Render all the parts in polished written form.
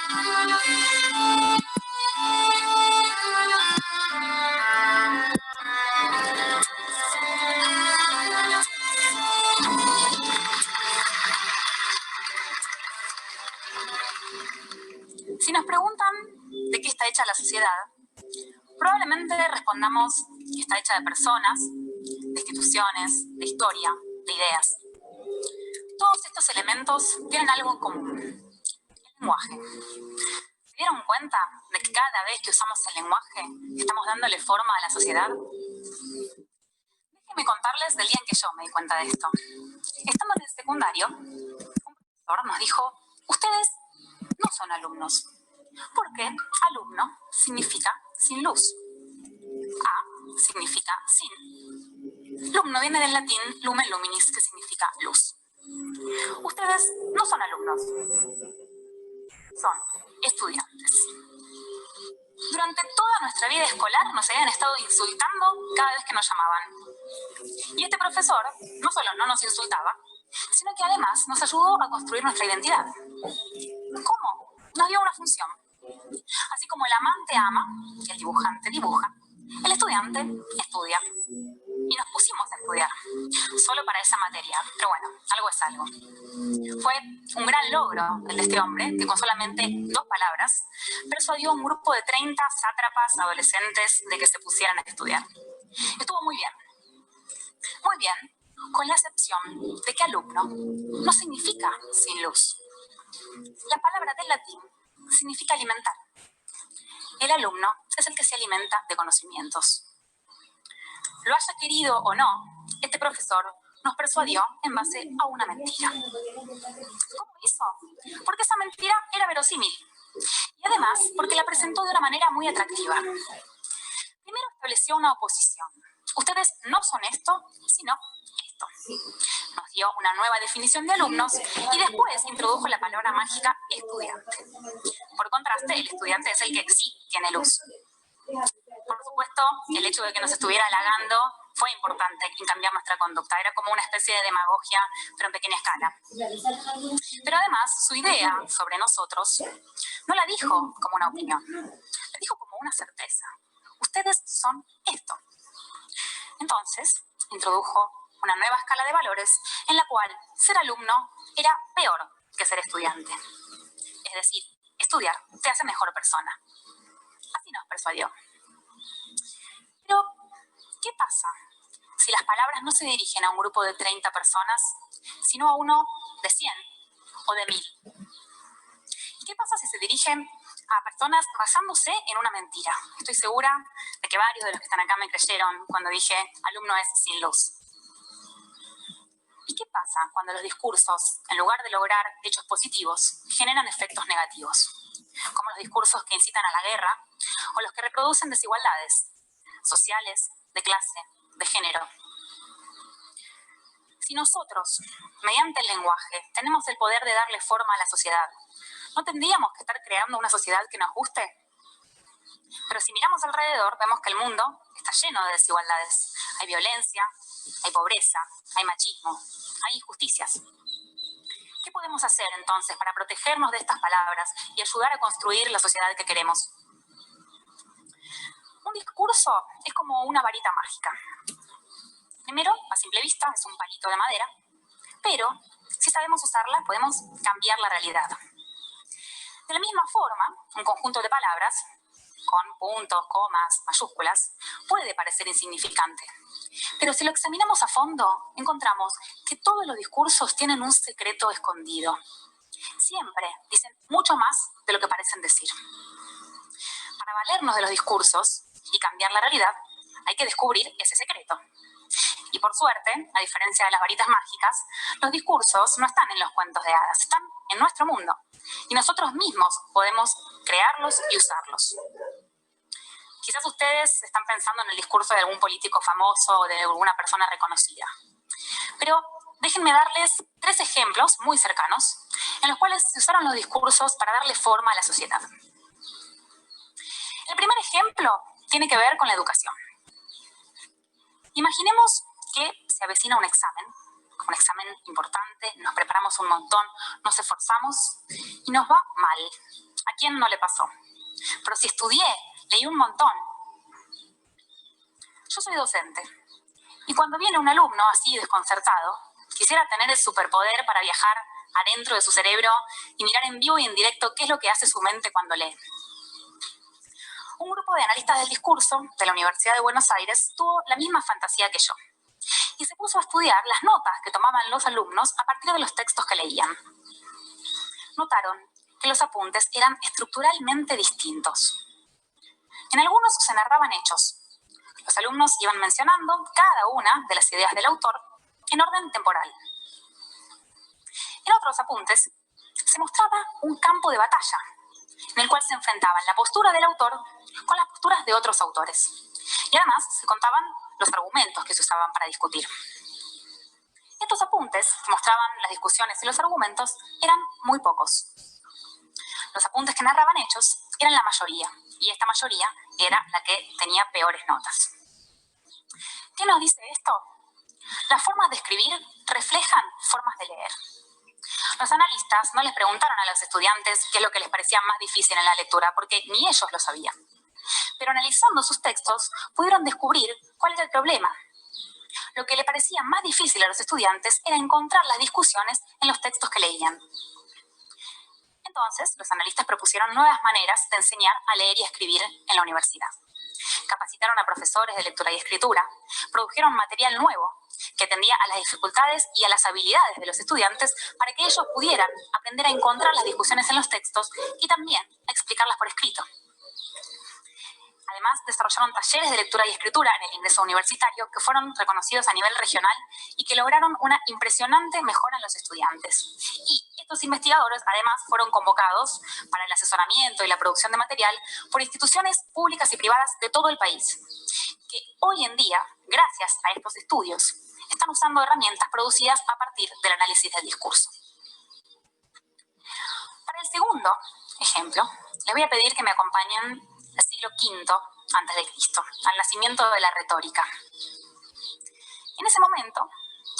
Si nos preguntan de qué está hecha la sociedad, probablemente respondamos que está hecha de personas, de instituciones, de historia, de ideas. Todos estos elementos tienen algo en común: el lenguaje. ¿Se dieron cuenta de que cada vez que usamos el lenguaje estamos dándole forma a la sociedad? Déjenme contarles del día en que yo me di cuenta de esto. Estando en el secundario, un profesor nos dijo: ustedes no son alumnos, porque alumno significa sin luz. A significa sin. Lumno viene del latín lumen luminis, que significa luz. Ustedes no son alumnos, son estudiantes. Durante toda nuestra vida escolar nos habían estado insultando cada vez que nos llamaban. Y este profesor no solo no nos insultaba, sino que además nos ayudó a construir nuestra identidad. ¿Cómo? Nos dio una función. Así como el amante ama y el dibujante dibuja, el estudiante estudia. Y nos pusimos a estudiar, solo para esa materia. Pero bueno, algo es algo. Fue un gran logro el de este hombre, que con solamente 2 palabras persuadió a un grupo de 30 sátrapas adolescentes de que se pusieran a estudiar. Estuvo muy bien. Muy bien, con la excepción de que alumno no significa sin luz. La palabra del latín significa alimentar. El alumno es el que se alimenta de conocimientos. Lo haya querido o no, este profesor nos persuadió en base a una mentira. ¿Cómo hizo? Porque esa mentira era verosímil. Y además, porque la presentó de una manera muy atractiva. Primero estableció una oposición. Ustedes no son esto, sino esto. Nos dio una nueva definición de alumnos y después introdujo la palabra mágica estudiante. Por contraste, el estudiante es el que sí tiene luz. Por supuesto, el hecho de que nos estuviera halagando fue importante en cambiar nuestra conducta. Era como una especie de demagogia, pero en pequeña escala. Pero además, su idea sobre nosotros no la dijo como una opinión, la dijo como una certeza. Ustedes son esto. Entonces, introdujo una nueva escala de valores en la cual ser alumno era peor que ser estudiante. Es decir, estudiar te hace mejor persona. Así nos persuadió. Pero, ¿qué pasa si las palabras no se dirigen a un grupo de 30 personas, sino a uno de 100 o de 1000? ¿Y qué pasa si se dirigen a personas basándose en una mentira? Estoy segura de que varios de los que están acá me creyeron cuando dije alumno es sin luz. ¿Y qué pasa cuando los discursos, en lugar de lograr hechos positivos, generan efectos negativos? Como los discursos que incitan a la guerra o los que reproducen desigualdades sociales, de clase, de género. Si nosotros, mediante el lenguaje, tenemos el poder de darle forma a la sociedad, ¿no tendríamos que estar creando una sociedad que nos guste? Pero si miramos alrededor, vemos que el mundo está lleno de desigualdades. Hay violencia, hay pobreza, hay machismo, hay injusticias. ¿Qué podemos hacer entonces para protegernos de estas palabras y ayudar a construir la sociedad que queremos? Un discurso es como una varita mágica. Primero, a simple vista, es un palito de madera, pero si sabemos usarla, podemos cambiar la realidad. De la misma forma, un conjunto de palabras, con puntos, comas, mayúsculas, puede parecer insignificante. Pero si lo examinamos a fondo, encontramos que todos los discursos tienen un secreto escondido. Siempre dicen mucho más de lo que parecen decir. Para valernos de los discursos y cambiar la realidad, hay que descubrir ese secreto. Y por suerte, a diferencia de las varitas mágicas, los discursos no están en los cuentos de hadas, están en nuestro mundo. Y nosotros mismos podemos crearlos y usarlos. Quizás ustedes están pensando en el discurso de algún político famoso o de alguna persona reconocida. Pero déjenme darles 3 ejemplos muy cercanos en los cuales se usaron los discursos para darle forma a la sociedad. El primer ejemplo tiene que ver con la educación. Imaginemos que se avecina un examen importante, nos preparamos un montón, nos esforzamos y nos va mal. ¿A quién no le pasó? Pero si estudié, leí un montón. Yo soy docente. Y cuando viene un alumno así desconcertado, quisiera tener el superpoder para viajar adentro de su cerebro y mirar en vivo y en directo qué es lo que hace su mente cuando lee. Un grupo de analistas del discurso de la Universidad de Buenos Aires tuvo la misma fantasía que yo y se puso a estudiar las notas que tomaban los alumnos a partir de los textos que leían. Notaron que los apuntes eran estructuralmente distintos. En algunos se narraban hechos. Los alumnos iban mencionando cada una de las ideas del autor en orden temporal. En otros apuntes se mostraba un campo de batalla, en el cual se enfrentaban la postura del autor con las posturas de otros autores. Y además se contaban los argumentos que se usaban para discutir. Estos apuntes que mostraban las discusiones y los argumentos eran muy pocos. Los apuntes que narraban hechos eran la mayoría, y esta mayoría era la que tenía peores notas. ¿Qué nos dice esto? Las formas de escribir reflejan formas de leer. Los analistas no les preguntaron a los estudiantes qué es lo que les parecía más difícil en la lectura, porque ni ellos lo sabían. Pero analizando sus textos, pudieron descubrir cuál era el problema. Lo que le parecía más difícil a los estudiantes era encontrar las discusiones en los textos que leían. Entonces, los analistas propusieron nuevas maneras de enseñar a leer y a escribir en la universidad. Capacitaron a profesores de lectura y escritura, produjeron material nuevo que atendía a las dificultades y a las habilidades de los estudiantes para que ellos pudieran aprender a encontrar las discusiones en los textos y también a explicarlas por escrito. Además, desarrollaron talleres de lectura y escritura en el ingreso universitario que fueron reconocidos a nivel regional y que lograron una impresionante mejora en los estudiantes. Y estos investigadores, además, fueron convocados para el asesoramiento y la producción de material por instituciones públicas y privadas de todo el país, que hoy en día, gracias a estos estudios, están usando herramientas producidas a partir del análisis del discurso. Para el segundo ejemplo, les voy a pedir que me acompañen al siglo V a.C., al nacimiento de la retórica. En ese momento,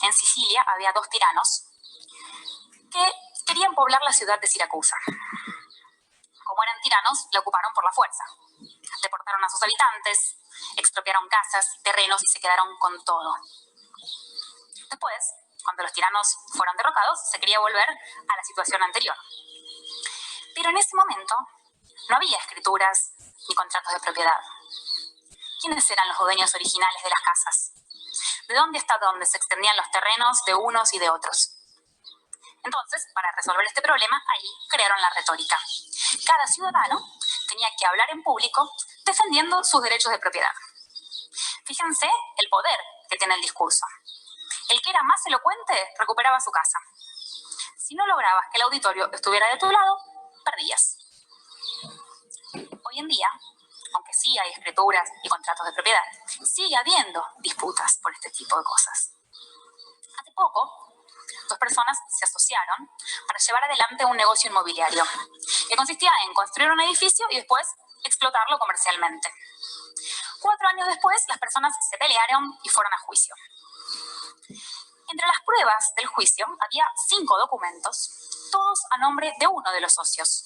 en Sicilia había dos tiranos que querían poblar la ciudad de Siracusa. Como eran tiranos, la ocuparon por la fuerza. Deportaron a sus habitantes, expropiaron casas, terrenos y se quedaron con todo. Después, cuando los tiranos fueron derrocados, se quería volver a la situación anterior. Pero en ese momento no había escrituras ni contratos de propiedad. ¿Quiénes eran los dueños originales de las casas? ¿De dónde hasta dónde se extendían los terrenos de unos y de otros? Entonces, para resolver este problema, ahí crearon la retórica. Cada ciudadano tenía que hablar en público defendiendo sus derechos de propiedad. Fíjense el poder que tiene el discurso. El que era más elocuente recuperaba su casa. Si no lograbas que el auditorio estuviera de tu lado, perdías. Hoy en día, aunque sí hay escrituras y contratos de propiedad, sigue habiendo disputas por este tipo de cosas. Hace poco, dos personas se asociaron para llevar adelante un negocio inmobiliario que consistía en construir un edificio y después explotarlo comercialmente. 4 años después, las personas se pelearon y fueron a juicio. Entre las pruebas del juicio había 5 documentos, todos a nombre de uno de los socios.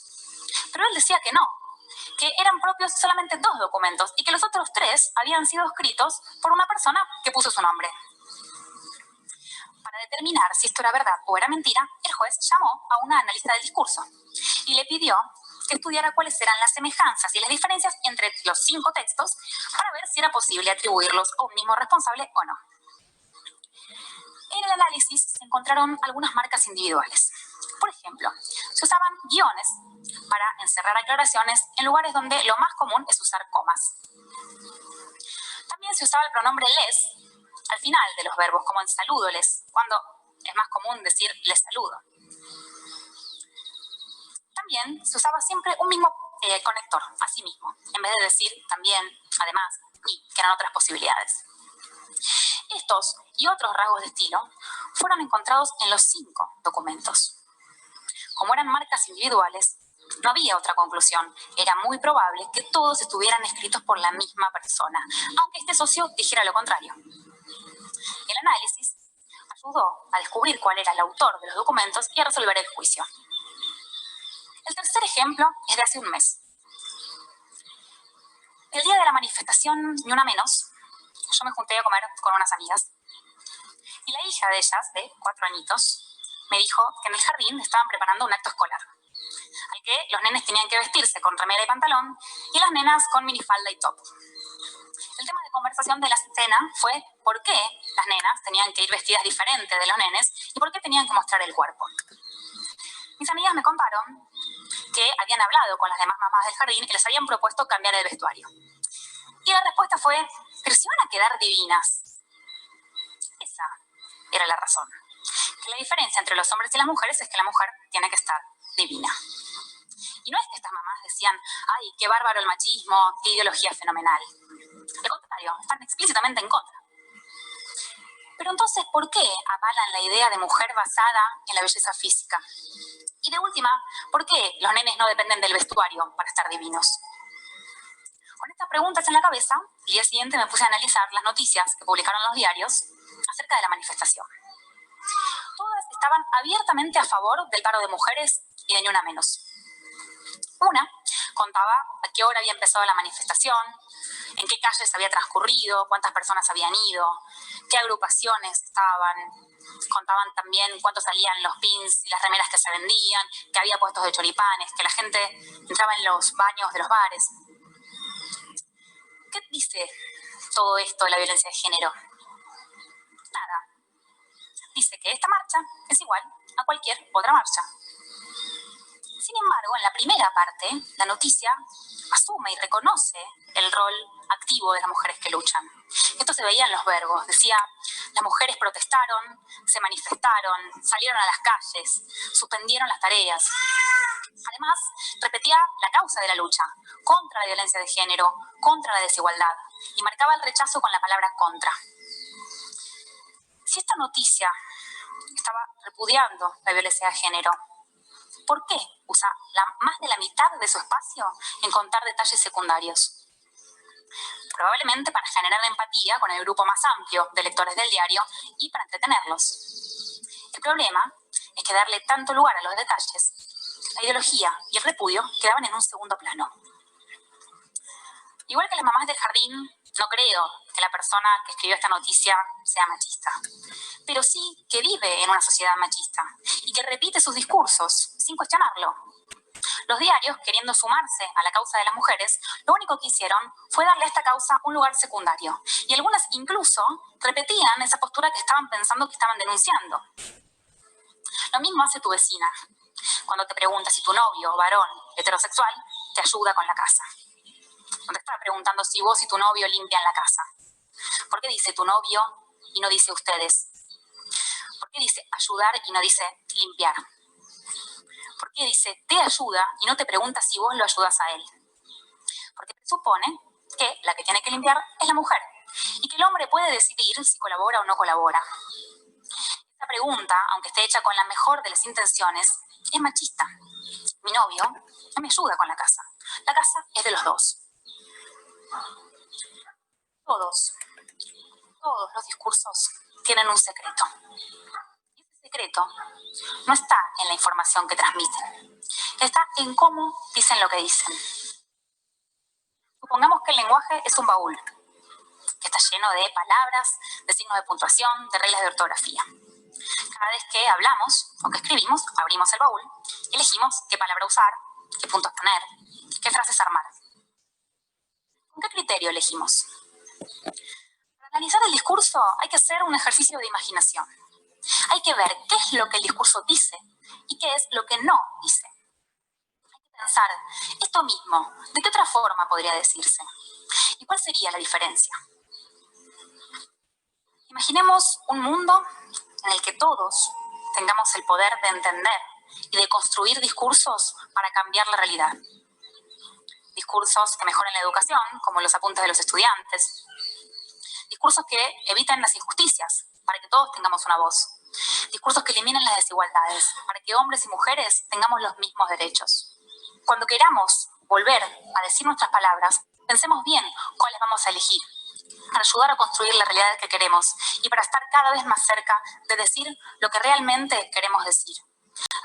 Pero él decía que no, que eran propios solamente 2 documentos y que los otros 3 habían sido escritos por una persona que puso su nombre. Para determinar si esto era verdad o era mentira, el juez llamó a una analista del discurso y le pidió que estudiara cuáles eran las semejanzas y las diferencias entre los 5 textos para ver si era posible atribuirlos a un mismo responsable o no. En el análisis se encontraron algunas marcas individuales. Por ejemplo, se usaban guiones para encerrar aclaraciones en lugares donde lo más común es usar comas. También se usaba el pronombre les al final de los verbos, como en saludo les, cuando es más común decir les saludo. También se usaba siempre un mismo conector, así mismo, en vez de decir también, además, y, que eran otras posibilidades. Estos y otros rasgos de estilo fueron encontrados en los 5 documentos. Como eran marcas individuales, no había otra conclusión. Era muy probable que todos estuvieran escritos por la misma persona, aunque este socio dijera lo contrario. El análisis ayudó a descubrir cuál era el autor de los documentos y a resolver el juicio. El tercer ejemplo es de hace un mes. El día de la manifestación Ni Una Menos, yo me junté a comer con unas amigas y la hija de ellas, de 4 añitos, me dijo que en el jardín estaban preparando un acto escolar, al que los nenes tenían que vestirse con remera y pantalón y las nenas con minifalda y top. El tema de conversación de la cena fue por qué las nenas tenían que ir vestidas diferente de los nenes y por qué tenían que mostrar el cuerpo. Mis amigas me contaron que habían hablado con las demás mamás del jardín y les habían propuesto cambiar el vestuario. Y la respuesta fue, pero si van a quedar divinas. Esa era la razón. Que la diferencia entre los hombres y las mujeres es que la mujer tiene que estar divina. Y no es que estas mamás decían, ay, qué bárbaro el machismo, qué ideología fenomenal. Al contrario, están explícitamente en contra. Pero entonces, ¿por qué avalan la idea de mujer basada en la belleza física? Y de última, ¿por qué los nenes no dependen del vestuario para estar divinos? Con estas preguntas en la cabeza, el día siguiente me puse a analizar las noticias que publicaron los diarios acerca de la manifestación. Todas estaban abiertamente a favor del paro de mujeres y de Ni Una Menos. Una contaba a qué hora había empezado la manifestación, en qué calles había transcurrido, cuántas personas habían ido, qué agrupaciones estaban. Contaban también cuánto salían los pins y las remeras que se vendían, que había puestos de choripanes, que la gente entraba en los baños de los bares. ¿Qué dice todo esto de la violencia de género? Nada. Dice que esta marcha es igual a cualquier otra marcha. Sin embargo, en la primera parte, la noticia asume y reconoce el rol activo de las mujeres que luchan. Esto se veía en los verbos. Decía, las mujeres protestaron, se manifestaron, salieron a las calles, suspendieron las tareas. Además, repetía la causa de la lucha, contra la violencia de género, contra la desigualdad, y marcaba el rechazo con la palabra contra. Si esta noticia estaba repudiando la violencia de género, ¿por qué usa más de la mitad de su espacio en contar detalles secundarios? Probablemente para generar empatía con el grupo más amplio de lectores del diario y para entretenerlos. El problema es que darle tanto lugar a los detalles, la ideología y el repudio quedaban en un segundo plano. Igual que las mamás del jardín, no creo que la persona que escribió esta noticia sea machista, pero sí que vive en una sociedad machista y que repite sus discursos sin cuestionarlo. Los diarios, queriendo sumarse a la causa de las mujeres, lo único que hicieron fue darle a esta causa un lugar secundario. Y algunas incluso repetían esa postura que estaban pensando que estaban denunciando. Lo mismo hace tu vecina, cuando te pregunta si tu novio, varón, heterosexual, te ayuda con la casa. No te está preguntando si vos y tu novio limpian la casa. ¿Por qué dice tu novio y no dice ustedes? ¿Por qué dice ayudar y no dice limpiar? ¿Por qué dice te ayuda y no te pregunta si vos lo ayudas a él? Porque presupone que la que tiene que limpiar es la mujer y que el hombre puede decidir si colabora o no colabora. Esta pregunta, aunque esté hecha con la mejor de las intenciones, es machista. Mi novio no me ayuda con la casa. La casa es de los dos. Todos los discursos tienen un secreto. Y ese secreto no está en la información que transmiten, está en cómo dicen lo que dicen. Supongamos que el lenguaje es un baúl, que está lleno de palabras, de signos de puntuación, de reglas de ortografía. Cada vez que hablamos o que escribimos, abrimos el baúl y elegimos qué palabra usar, qué puntos poner, qué frases armar. ¿Con qué criterio elegimos? Para analizar el discurso hay que hacer un ejercicio de imaginación. Hay que ver qué es lo que el discurso dice y qué es lo que no dice. Hay que pensar, esto mismo, ¿de qué otra forma podría decirse? ¿Y cuál sería la diferencia? Imaginemos un mundo en el que todos tengamos el poder de entender y de construir discursos para cambiar la realidad. Discursos que mejoren la educación, como los apuntes de los estudiantes. Discursos que eviten las injusticias, para que todos tengamos una voz. Discursos que eliminen las desigualdades, para que hombres y mujeres tengamos los mismos derechos. Cuando queramos volver a decir nuestras palabras, pensemos bien cuáles vamos a elegir, para ayudar a construir la realidad que queremos y para estar cada vez más cerca de decir lo que realmente queremos decir.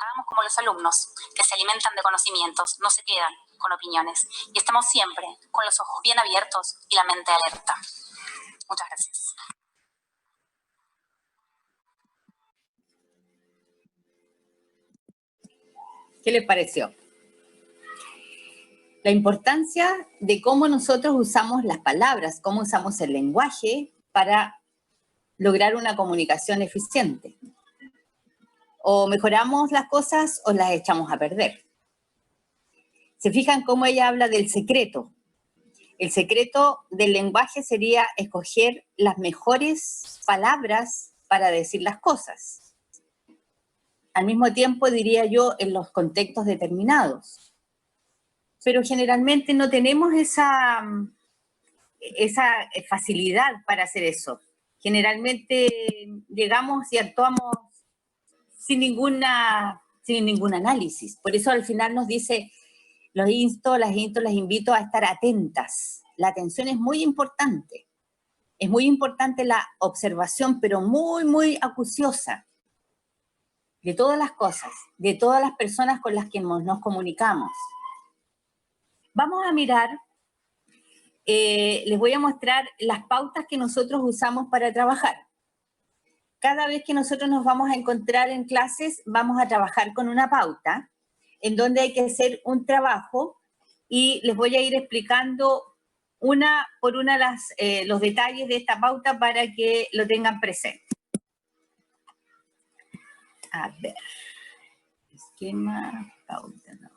Hagamos como los alumnos, que se alimentan de conocimientos, no se quedan con opiniones. Y estemos siempre con los ojos bien abiertos y la mente alerta. Muchas gracias. ¿Qué les pareció? La importancia de cómo nosotros usamos las palabras, cómo usamos el lenguaje para lograr una comunicación eficiente. O mejoramos las cosas o las echamos a perder. ¿Se fijan cómo ella habla del secreto? El secreto del lenguaje sería escoger las mejores palabras para decir las cosas. Al mismo tiempo, diría yo, en los contextos determinados. Pero generalmente no tenemos esa facilidad para hacer eso. Generalmente llegamos y actuamos sin ningún análisis. Por eso al final nos dice, las invito a estar atentas. La atención es muy importante. Es muy importante la observación, pero muy, muy acuciosa de todas las cosas, de todas las personas con las que nos comunicamos. Vamos a mirar, les voy a mostrar las pautas que nosotros usamos para trabajar. Cada vez que nosotros nos vamos a encontrar en clases, vamos a trabajar con una pauta, en donde hay que hacer un trabajo, y les voy a ir explicando una por una los detalles de esta pauta para que lo tengan presente. A ver, esquema, pauta, no.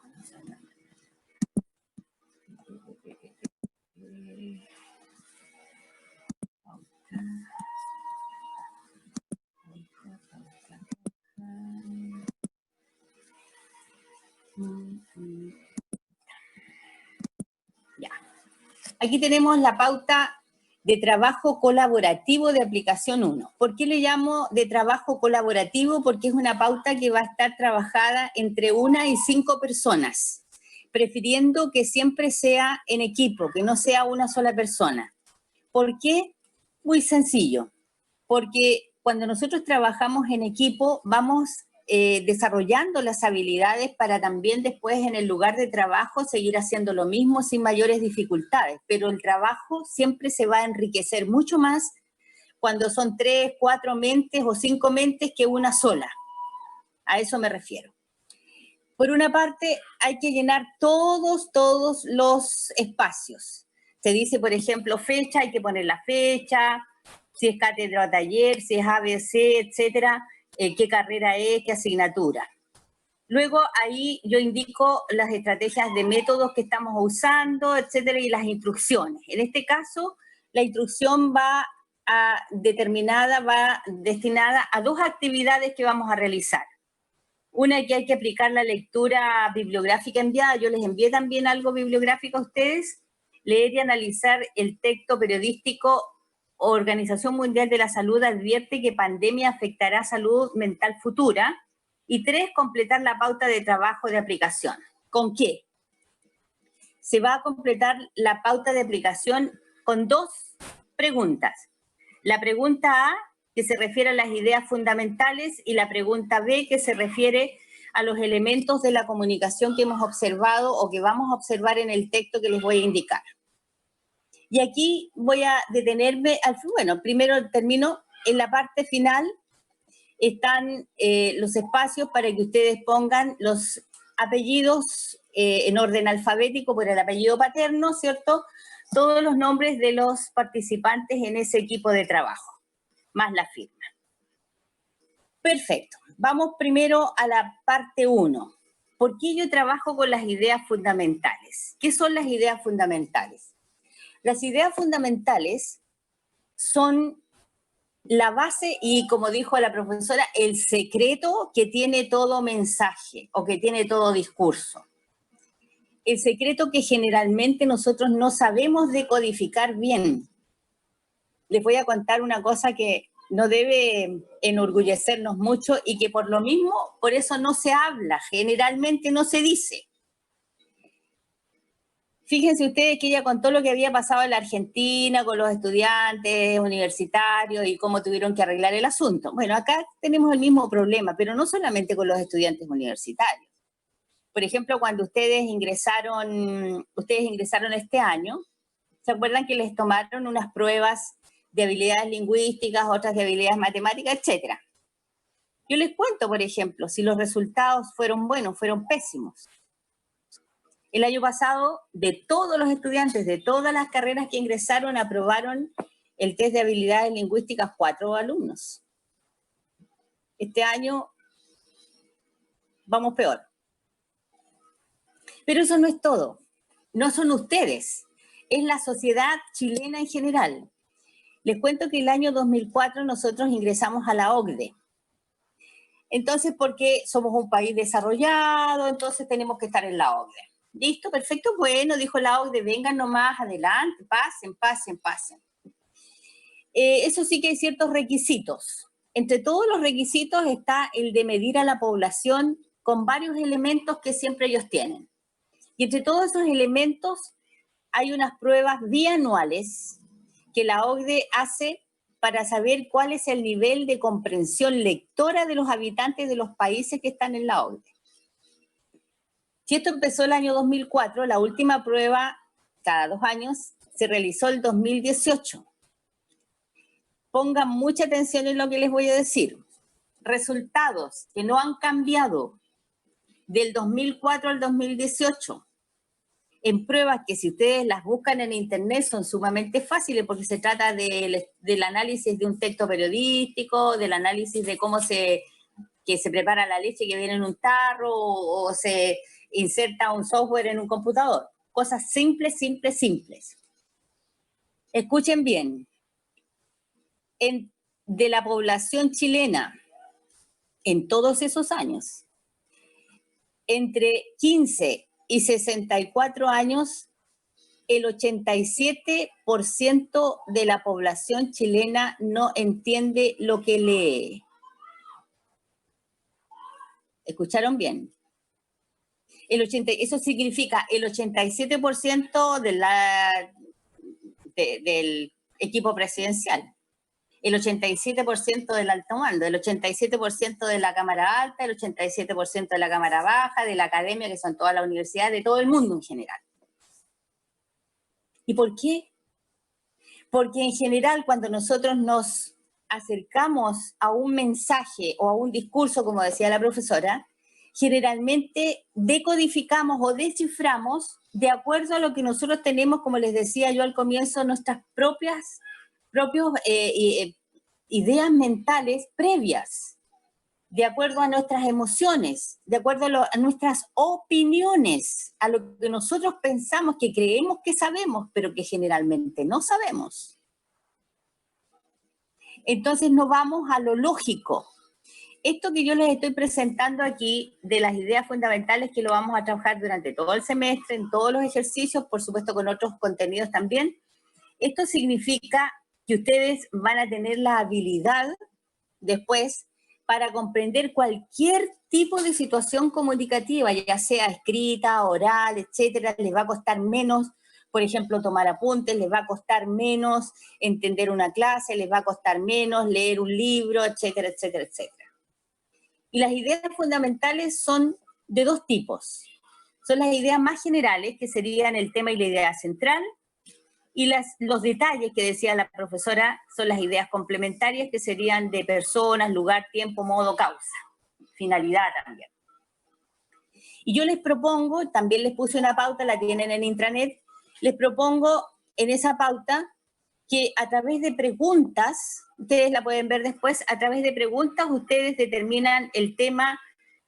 Ya. Aquí tenemos la pauta de trabajo colaborativo de aplicación 1. ¿Por qué le llamo de trabajo colaborativo? Porque es una pauta que va a estar trabajada entre 1 y 5 personas, prefiriendo que siempre sea en equipo, que no sea una sola persona. ¿Por qué? Muy sencillo. Porque cuando nosotros trabajamos en equipo, vamos desarrollando las habilidades para también después en el lugar de trabajo seguir haciendo lo mismo sin mayores dificultades. Pero el trabajo siempre se va a enriquecer mucho más cuando son 3, 4 mentes o 5 mentes que una sola. A eso me refiero. Por una parte, hay que llenar todos los espacios. Se dice, por ejemplo, fecha, hay que poner la fecha, si es cátedra o taller, si es ABC, etcétera, qué carrera es, qué asignatura. Luego ahí yo indico las estrategias de métodos que estamos usando, etcétera, y las instrucciones. En este caso, la instrucción va destinada a 2 actividades que vamos a realizar. Una, que hay que aplicar la lectura bibliográfica enviada. Yo les envié también algo bibliográfico a ustedes. Leer y analizar el texto periodístico Organización Mundial de la Salud advierte que pandemia afectará salud mental futura. Y 3, completar la pauta de trabajo de aplicación. ¿Con qué? Se va a completar la pauta de aplicación con 2 preguntas. La pregunta A, que se refiere a las ideas fundamentales, y la pregunta B, que se refiere a los elementos de la comunicación que hemos observado o que vamos a observar en el texto que les voy a indicar. Y aquí voy a detenerme, bueno, primero termino, en la parte final están los espacios para que ustedes pongan los apellidos en orden alfabético por el apellido paterno, ¿cierto? Todos los nombres de los participantes en ese equipo de trabajo, más la firma. Perfecto. Vamos primero a la parte 1. ¿Por qué yo trabajo con las ideas fundamentales? ¿Qué son las ideas fundamentales? Las ideas fundamentales son la base y, como dijo la profesora, el secreto que tiene todo mensaje o que tiene todo discurso. El secreto que generalmente nosotros no sabemos decodificar bien. Les voy a contar una cosa que no debe enorgullecernos mucho y que por lo mismo, por eso no se habla, generalmente no se dice. Fíjense ustedes que ella contó lo que había pasado en la Argentina con los estudiantes universitarios y cómo tuvieron que arreglar el asunto. Bueno, acá tenemos el mismo problema, pero no solamente con los estudiantes universitarios. Por ejemplo, cuando ustedes ingresaron este año, ¿se acuerdan que les tomaron unas pruebas de habilidades lingüísticas, otras de habilidades matemáticas, etcétera? Yo les cuento, por ejemplo, si los resultados fueron buenos, fueron pésimos. El año pasado, de todos los estudiantes de todas las carreras que ingresaron, aprobaron el test de habilidades lingüísticas 4 alumnos. Este año vamos peor. Pero eso no es todo. No son ustedes, es la sociedad chilena en general. Les cuento que el año 2004 nosotros ingresamos a la OCDE. Entonces, porque somos un país desarrollado, entonces tenemos que estar en la OCDE. Listo, perfecto, bueno, dijo la OCDE, vengan nomás adelante, pasen. Eso sí que hay ciertos requisitos. Entre todos los requisitos está el de medir a la población con varios elementos que siempre ellos tienen. Y entre todos esos elementos hay unas pruebas bianuales que la OCDE hace para saber cuál es el nivel de comprensión lectora de los habitantes de los países que están en la OCDE. Si esto empezó el año 2004, la última prueba, cada 2 años, se realizó el 2018. Pongan mucha atención en lo que les voy a decir. Resultados que no han cambiado del 2004 al 2018, en pruebas que si ustedes las buscan en internet son sumamente fáciles porque se trata del análisis de un texto periodístico, del análisis de cómo se prepara la leche que viene en un tarro o se inserta un software en un computador. Cosas simples. Escuchen bien. De la población chilena, en todos esos años, entre 15 y 64 años, el 87% de la población chilena no entiende lo que lee. ¿Escucharon bien? Eso significa el 87% del equipo presidencial, el 87% del alto mando, el 87% de la Cámara Alta, el 87% de la Cámara Baja, de la academia, que son todas las universidades, de todo el mundo en general. ¿Y por qué? Porque en general cuando nosotros nos acercamos a un mensaje o a un discurso, como decía la profesora, generalmente decodificamos o desciframos de acuerdo a lo que nosotros tenemos, como les decía yo al comienzo, nuestras propias ideas mentales previas, de acuerdo a nuestras emociones, de acuerdo a nuestras opiniones, a lo que nosotros pensamos que creemos que sabemos, pero que generalmente no sabemos. Entonces no vamos a lo lógico. Esto que yo les estoy presentando aquí, de las ideas fundamentales que lo vamos a trabajar durante todo el semestre, en todos los ejercicios, por supuesto con otros contenidos también, esto significa que ustedes van a tener la habilidad después para comprender cualquier tipo de situación comunicativa, ya sea escrita, oral, etcétera. Les va a costar menos, por ejemplo, tomar apuntes, les va a costar menos entender una clase, les va a costar menos leer un libro, etcétera, etcétera, etcétera. Y las ideas fundamentales son de 2 tipos. Son las ideas más generales, que serían el tema y la idea central, y los detalles que decía la profesora son las ideas complementarias, que serían de personas, lugar, tiempo, modo, causa, finalidad también. Y yo les propongo, también les puse una pauta, la tienen en intranet, les propongo en esa pauta que a través de preguntas, ustedes la pueden ver después, a través de preguntas ustedes determinan el tema,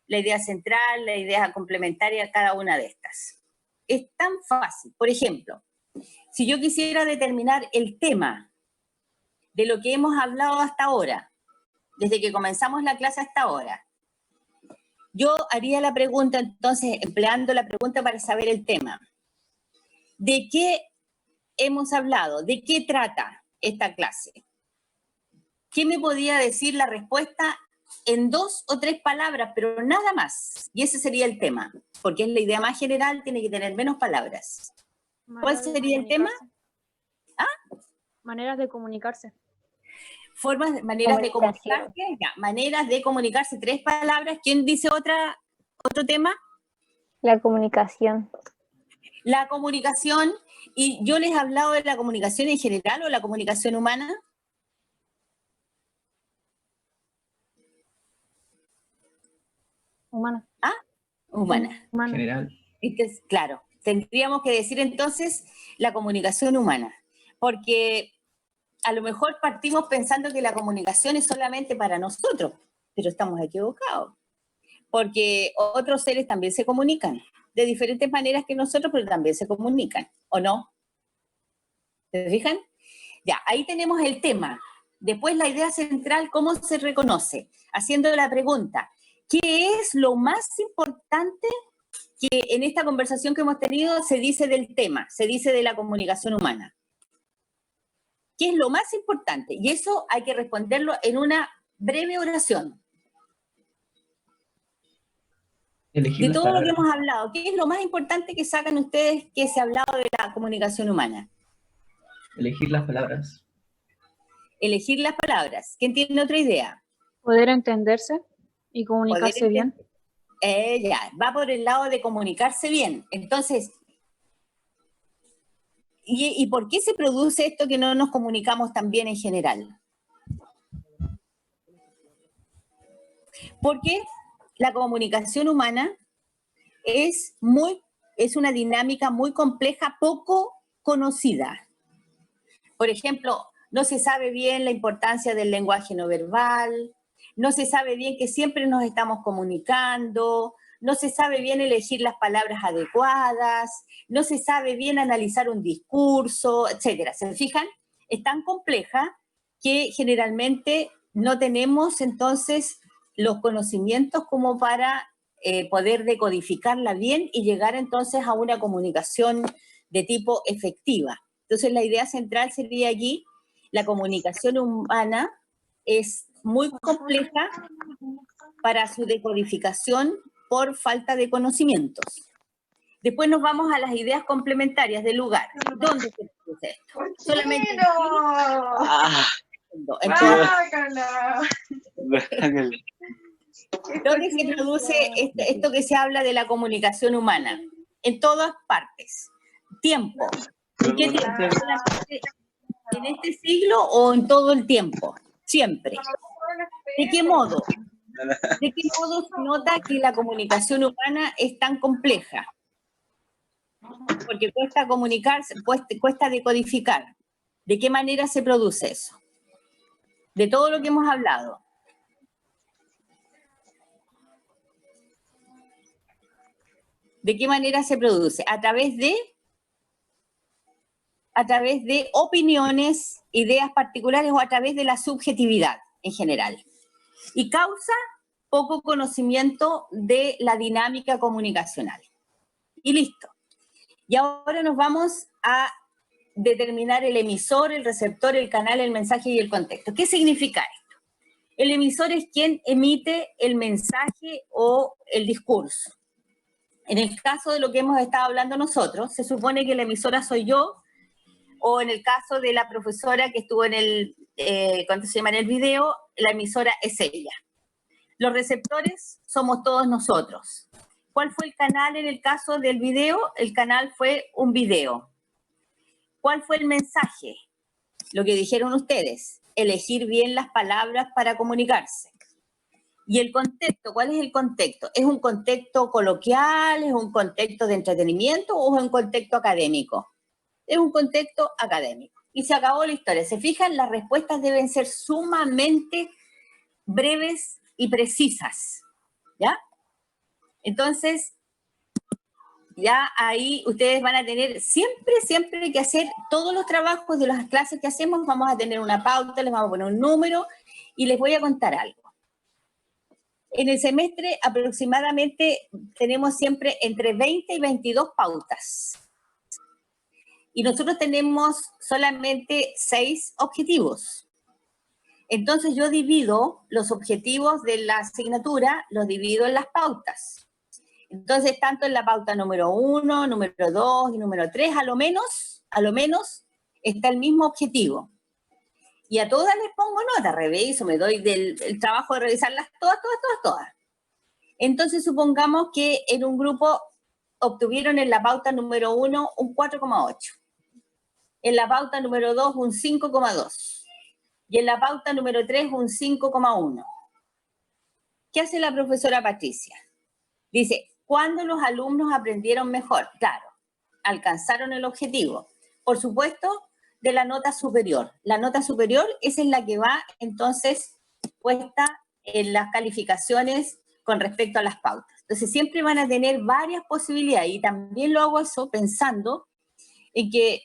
la idea central, la idea complementaria, cada una de estas. Es tan fácil. Por ejemplo, si yo quisiera determinar el tema de lo que hemos hablado hasta ahora, desde que comenzamos la clase hasta ahora, yo haría la pregunta, entonces, empleando la pregunta para saber el tema. ¿De qué hemos hablado? ¿De qué trata esta clase? ¿Qué me podía decir la respuesta en 2 o 3 palabras, pero nada más? Y ese sería el tema, porque es la idea más general, tiene que tener menos palabras. ¿Cuál Maneras de sería el tema? comunicarse. Maneras de comunicarse. Maneras de Comunicación. comunicarse, ya, maneras de comunicarse, 3 palabras. ¿Quién dice otro tema? La comunicación. La comunicación, y yo les he hablado de la comunicación en general o la comunicación humana. Humana. Humana. Humana. General. Entonces, claro, tendríamos que decir entonces la comunicación humana, porque a lo mejor partimos pensando que la comunicación es solamente para nosotros, pero estamos equivocados, porque otros seres también se comunican, de diferentes maneras que nosotros, pero también se comunican, ¿o no? ¿Se fijan? Ya, ahí tenemos el tema. Después la idea central, ¿cómo se reconoce? Haciendo la pregunta, ¿qué es lo más importante que en esta conversación que hemos tenido se dice del tema, se dice de la comunicación humana? ¿Qué es lo más importante? Y eso hay que responderlo en una breve oración. Elegir De las todo lo que palabras. hemos hablado, ¿qué es lo más importante que sacan ustedes que se ha hablado de la comunicación humana? Elegir las palabras. Elegir las palabras. ¿Quién tiene otra idea? Poder entenderse y comunicarse Poder bien. Ya, va por el lado de comunicarse bien. Entonces, ¿y por qué se produce esto que no nos comunicamos tan bien en general? Porque la comunicación humana es una dinámica muy compleja, poco conocida. Por ejemplo, no se sabe bien la importancia del lenguaje no verbal, no se sabe bien que siempre nos estamos comunicando, no se sabe bien elegir las palabras adecuadas, no se sabe bien analizar un discurso, etcétera. ¿Se fijan? Es tan compleja que generalmente no tenemos entonces los conocimientos como para poder decodificarla bien y llegar entonces a una comunicación de tipo efectiva. Entonces la idea central sería allí, la comunicación humana es muy compleja para su decodificación por falta de conocimientos. Después nos vamos a las ideas complementarias del lugar. ¿Dónde se produce esto? Solamente en ¿Dónde se produce esto que se habla de la comunicación humana? En todas partes. Tiempo. ¿En qué tiempo? ¿Solamente en este siglo o en todo el tiempo? Siempre. ¿De qué modo? ¿De qué modo se nota que la comunicación humana es tan compleja? Porque cuesta comunicarse, cuesta decodificar. ¿De qué manera se produce eso? De todo lo que hemos hablado. ¿De qué manera se produce? A través de opiniones, ideas particulares o a través de la subjetividad en general. Y causa poco conocimiento de la dinámica comunicacional. Y listo. Y ahora nos vamos a determinar el emisor, el receptor, el canal, el mensaje y el contexto. ¿Qué significa esto? El emisor es quien emite el mensaje o el discurso. En el caso de lo que hemos estado hablando nosotros, se supone que la emisora soy yo, o en el caso de la profesora que estuvo en el video, la emisora es ella. Los receptores somos todos nosotros. ¿Cuál fue el canal en el caso del video? El canal fue un video. ¿Cuál fue el mensaje? Lo que dijeron ustedes, elegir bien las palabras para comunicarse. Y el contexto, ¿cuál es el contexto? ¿Es un contexto coloquial, es un contexto de entretenimiento o es un contexto académico? Es un contexto académico. Y se acabó la historia. ¿Se fijan? Las respuestas deben ser sumamente breves y precisas. ¿Ya? Entonces, ya ahí ustedes van a tener siempre que hacer todos los trabajos de las clases que hacemos, vamos a tener una pauta, les vamos a poner un número y les voy a contar algo. En el semestre aproximadamente tenemos siempre entre 20 y 22 pautas. Y nosotros tenemos solamente 6 objetivos. Entonces yo divido los objetivos de la asignatura, los divido en las pautas. Entonces, tanto en la pauta número 1, número 2 y número 3, a lo menos está el mismo objetivo. Y a todas les pongo nota, reviso, me doy el trabajo de revisarlas todas. Entonces, supongamos que en un grupo obtuvieron en la pauta número 1 un 4,8, en la pauta número 2 un 5,2 y en la pauta número 3 un 5,1. ¿Qué hace la profesora Patricia? Dice, ¿cuándo los alumnos aprendieron mejor? Claro, alcanzaron el objetivo. Por supuesto, de la nota superior. La nota superior, esa es la que va entonces puesta en las calificaciones con respecto a las pautas. Entonces siempre van a tener varias posibilidades y también lo hago eso pensando en que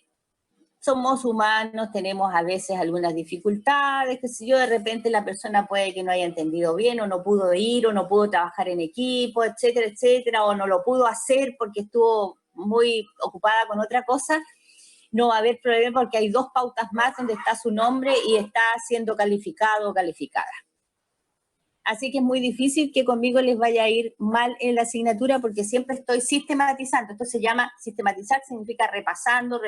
somos humanos, tenemos a veces algunas dificultades, qué sé yo, de repente la persona puede que no haya entendido bien o no pudo ir o no pudo trabajar en equipo, etcétera, o no lo pudo hacer porque estuvo muy ocupada con otra cosa. No va a haber problema porque hay 2 pautas más donde está su nombre y está siendo calificado o calificada. Así que es muy difícil que conmigo les vaya a ir mal en la asignatura porque siempre estoy sistematizando. Esto se llama sistematizar, significa repasando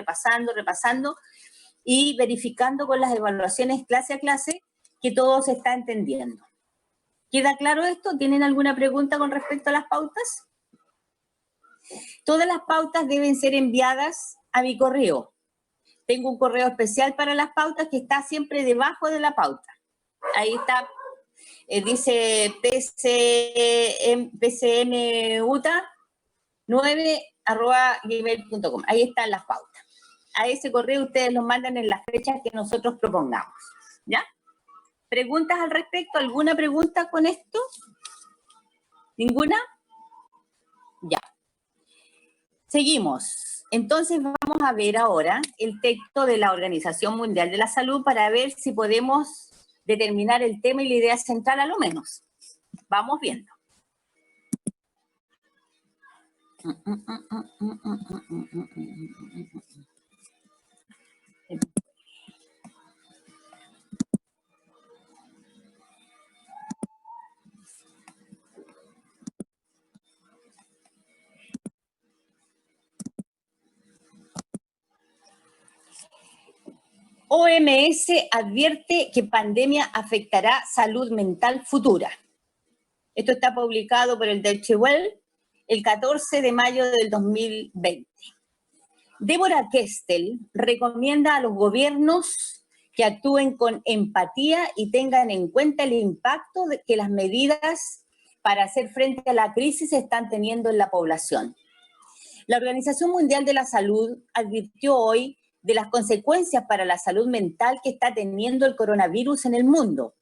y verificando con las evaluaciones clase a clase que todo se está entendiendo. ¿Queda claro esto? ¿Tienen alguna pregunta con respecto a las pautas? Todas las pautas deben ser enviadas a mi correo. Tengo un correo especial para las pautas que está siempre debajo de la pauta. Ahí está, dice pcmuta9@gmail.com. Ahí están las pautas. A ese correo ustedes los mandan en las fechas que nosotros propongamos. ¿Ya? ¿Preguntas al respecto? ¿Alguna pregunta con esto? ¿Ninguna? Ya. Seguimos. Entonces vamos a ver ahora el texto de la Organización Mundial de la Salud para ver si podemos determinar el tema y la idea central a lo menos. Vamos viendo. OMS advierte que pandemia afectará salud mental futura. Esto está publicado por el Deutsche Welle el 14 de mayo del 2020. Deborah Kestel recomienda a los gobiernos que actúen con empatía y tengan en cuenta el impacto que las medidas para hacer frente a la crisis están teniendo en la población. La Organización Mundial de la Salud advirtió hoy de las consecuencias para la salud mental que está teniendo el coronavirus en el mundo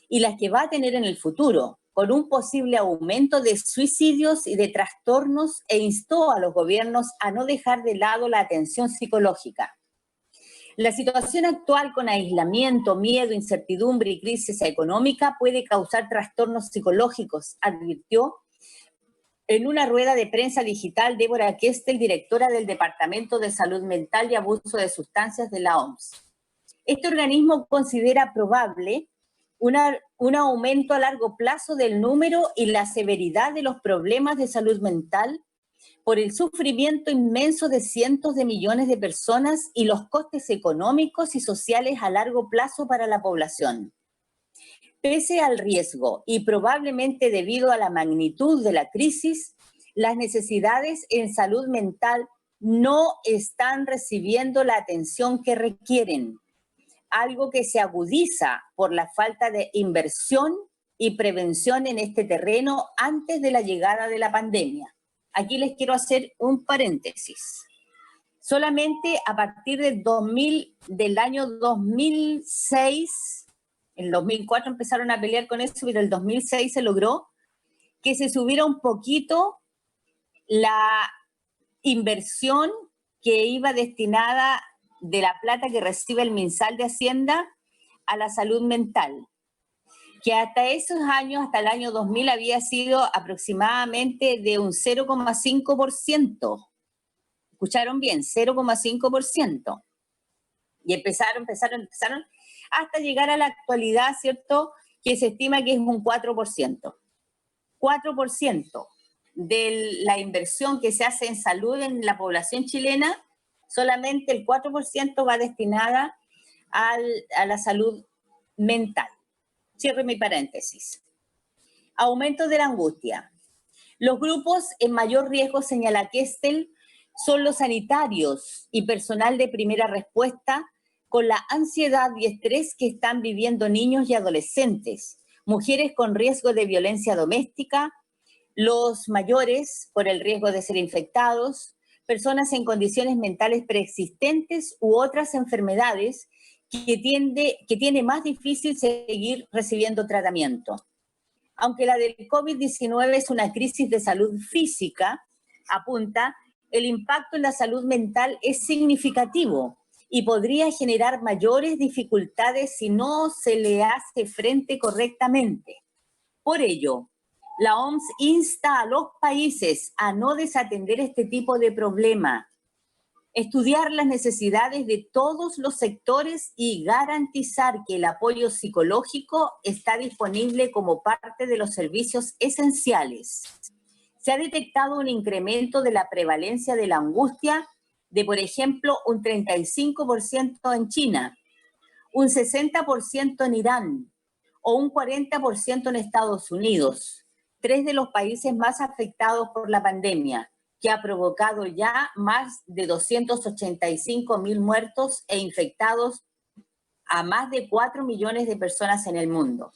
y las que va a tener en el futuro, con un posible aumento de suicidios y de trastornos, e instó a los gobiernos a no dejar de lado la atención psicológica. La situación actual con aislamiento, miedo, incertidumbre y crisis económica puede causar trastornos psicológicos, advirtió en una rueda de prensa digital Deborah Kestel, directora del Departamento de Salud Mental y Abuso de Sustancias de la OMS. Este organismo considera probable un aumento a largo plazo del número y la severidad de los problemas de salud mental por el sufrimiento inmenso de cientos de millones de personas y los costes económicos y sociales a largo plazo para la población. Pese al riesgo y probablemente debido a la magnitud de la crisis, las necesidades en salud mental no están recibiendo la atención que requieren, algo que se agudiza por la falta de inversión y prevención en este terreno antes de la llegada de la pandemia. Aquí les quiero hacer un paréntesis. Solamente a partir del año 2006, en el 2004 empezaron a pelear con eso, pero en el 2006 se logró que se subiera un poquito la inversión que iba destinada de la plata que recibe el MinSal de Hacienda a la salud mental, que hasta esos años, hasta el año 2000, había sido aproximadamente de un 0,5%. ¿Escucharon bien? 0,5%. Y empezaron, hasta llegar a la actualidad, ¿cierto?, que se estima que es un 4%. 4% de la inversión que se hace en salud en la población chilena, solamente el 4% va destinada a la salud mental. Cierro mi paréntesis. Aumento de la angustia. Los grupos en mayor riesgo, señala Kestel, son los sanitarios y personal de primera respuesta con la ansiedad y estrés que están viviendo niños y adolescentes, mujeres con riesgo de violencia doméstica, los mayores por el riesgo de ser infectados, personas en condiciones mentales preexistentes u otras enfermedades que tiene más difícil seguir recibiendo tratamiento. Aunque la del COVID-19 es una crisis de salud física, apunta, el impacto en la salud mental es significativo y podría generar mayores dificultades si no se le hace frente correctamente. Por ello, la OMS insta a los países a no desatender este tipo de problema, estudiar las necesidades de todos los sectores y garantizar que el apoyo psicológico está disponible como parte de los servicios esenciales. Se ha detectado un incremento de la prevalencia de la angustia de, por ejemplo, un 35% en China, un 60% en Irán o un 40% en Estados Unidos, 3 de los países más afectados por la pandemia, que ha provocado ya más de 285.000 muertos e infectados a más de 4 millones de personas en el mundo.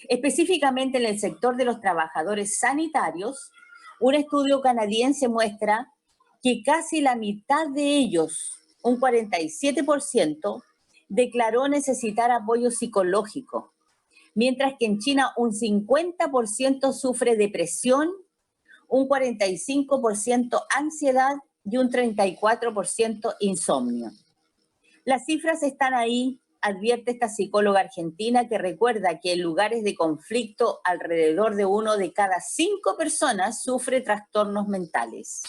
Específicamente en el sector de los trabajadores sanitarios, un estudio canadiense muestra que casi la mitad de ellos, un 47%, declaró necesitar apoyo psicológico, mientras que en China un 50% sufre depresión, un 45% ansiedad y un 34% insomnio. Las cifras están ahí, advierte esta psicóloga argentina que recuerda que en lugares de conflicto alrededor de 1 de cada 5 personas sufre trastornos mentales.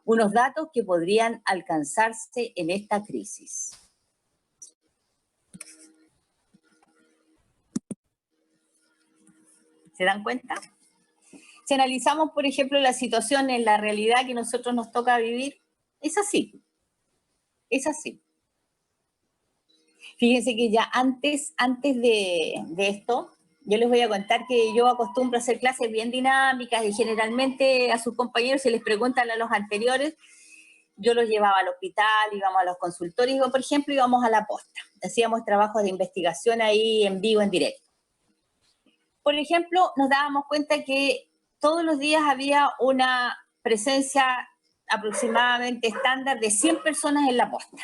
Unos datos que podrían alcanzarse en esta crisis. ¿Se dan cuenta? Si analizamos, por ejemplo, la situación en la realidad que nosotros nos toca vivir, es así. Es así. Fíjense que ya antes de esto, yo les voy a contar que yo acostumbro a hacer clases bien dinámicas y generalmente a sus compañeros, si les preguntan a los anteriores, yo los llevaba al hospital, íbamos a los consultorios, o por ejemplo íbamos a la posta. Hacíamos trabajos de investigación ahí en vivo, en directo. Por ejemplo, nos dábamos cuenta que todos los días había una presencia aproximadamente estándar de 100 personas en la posta.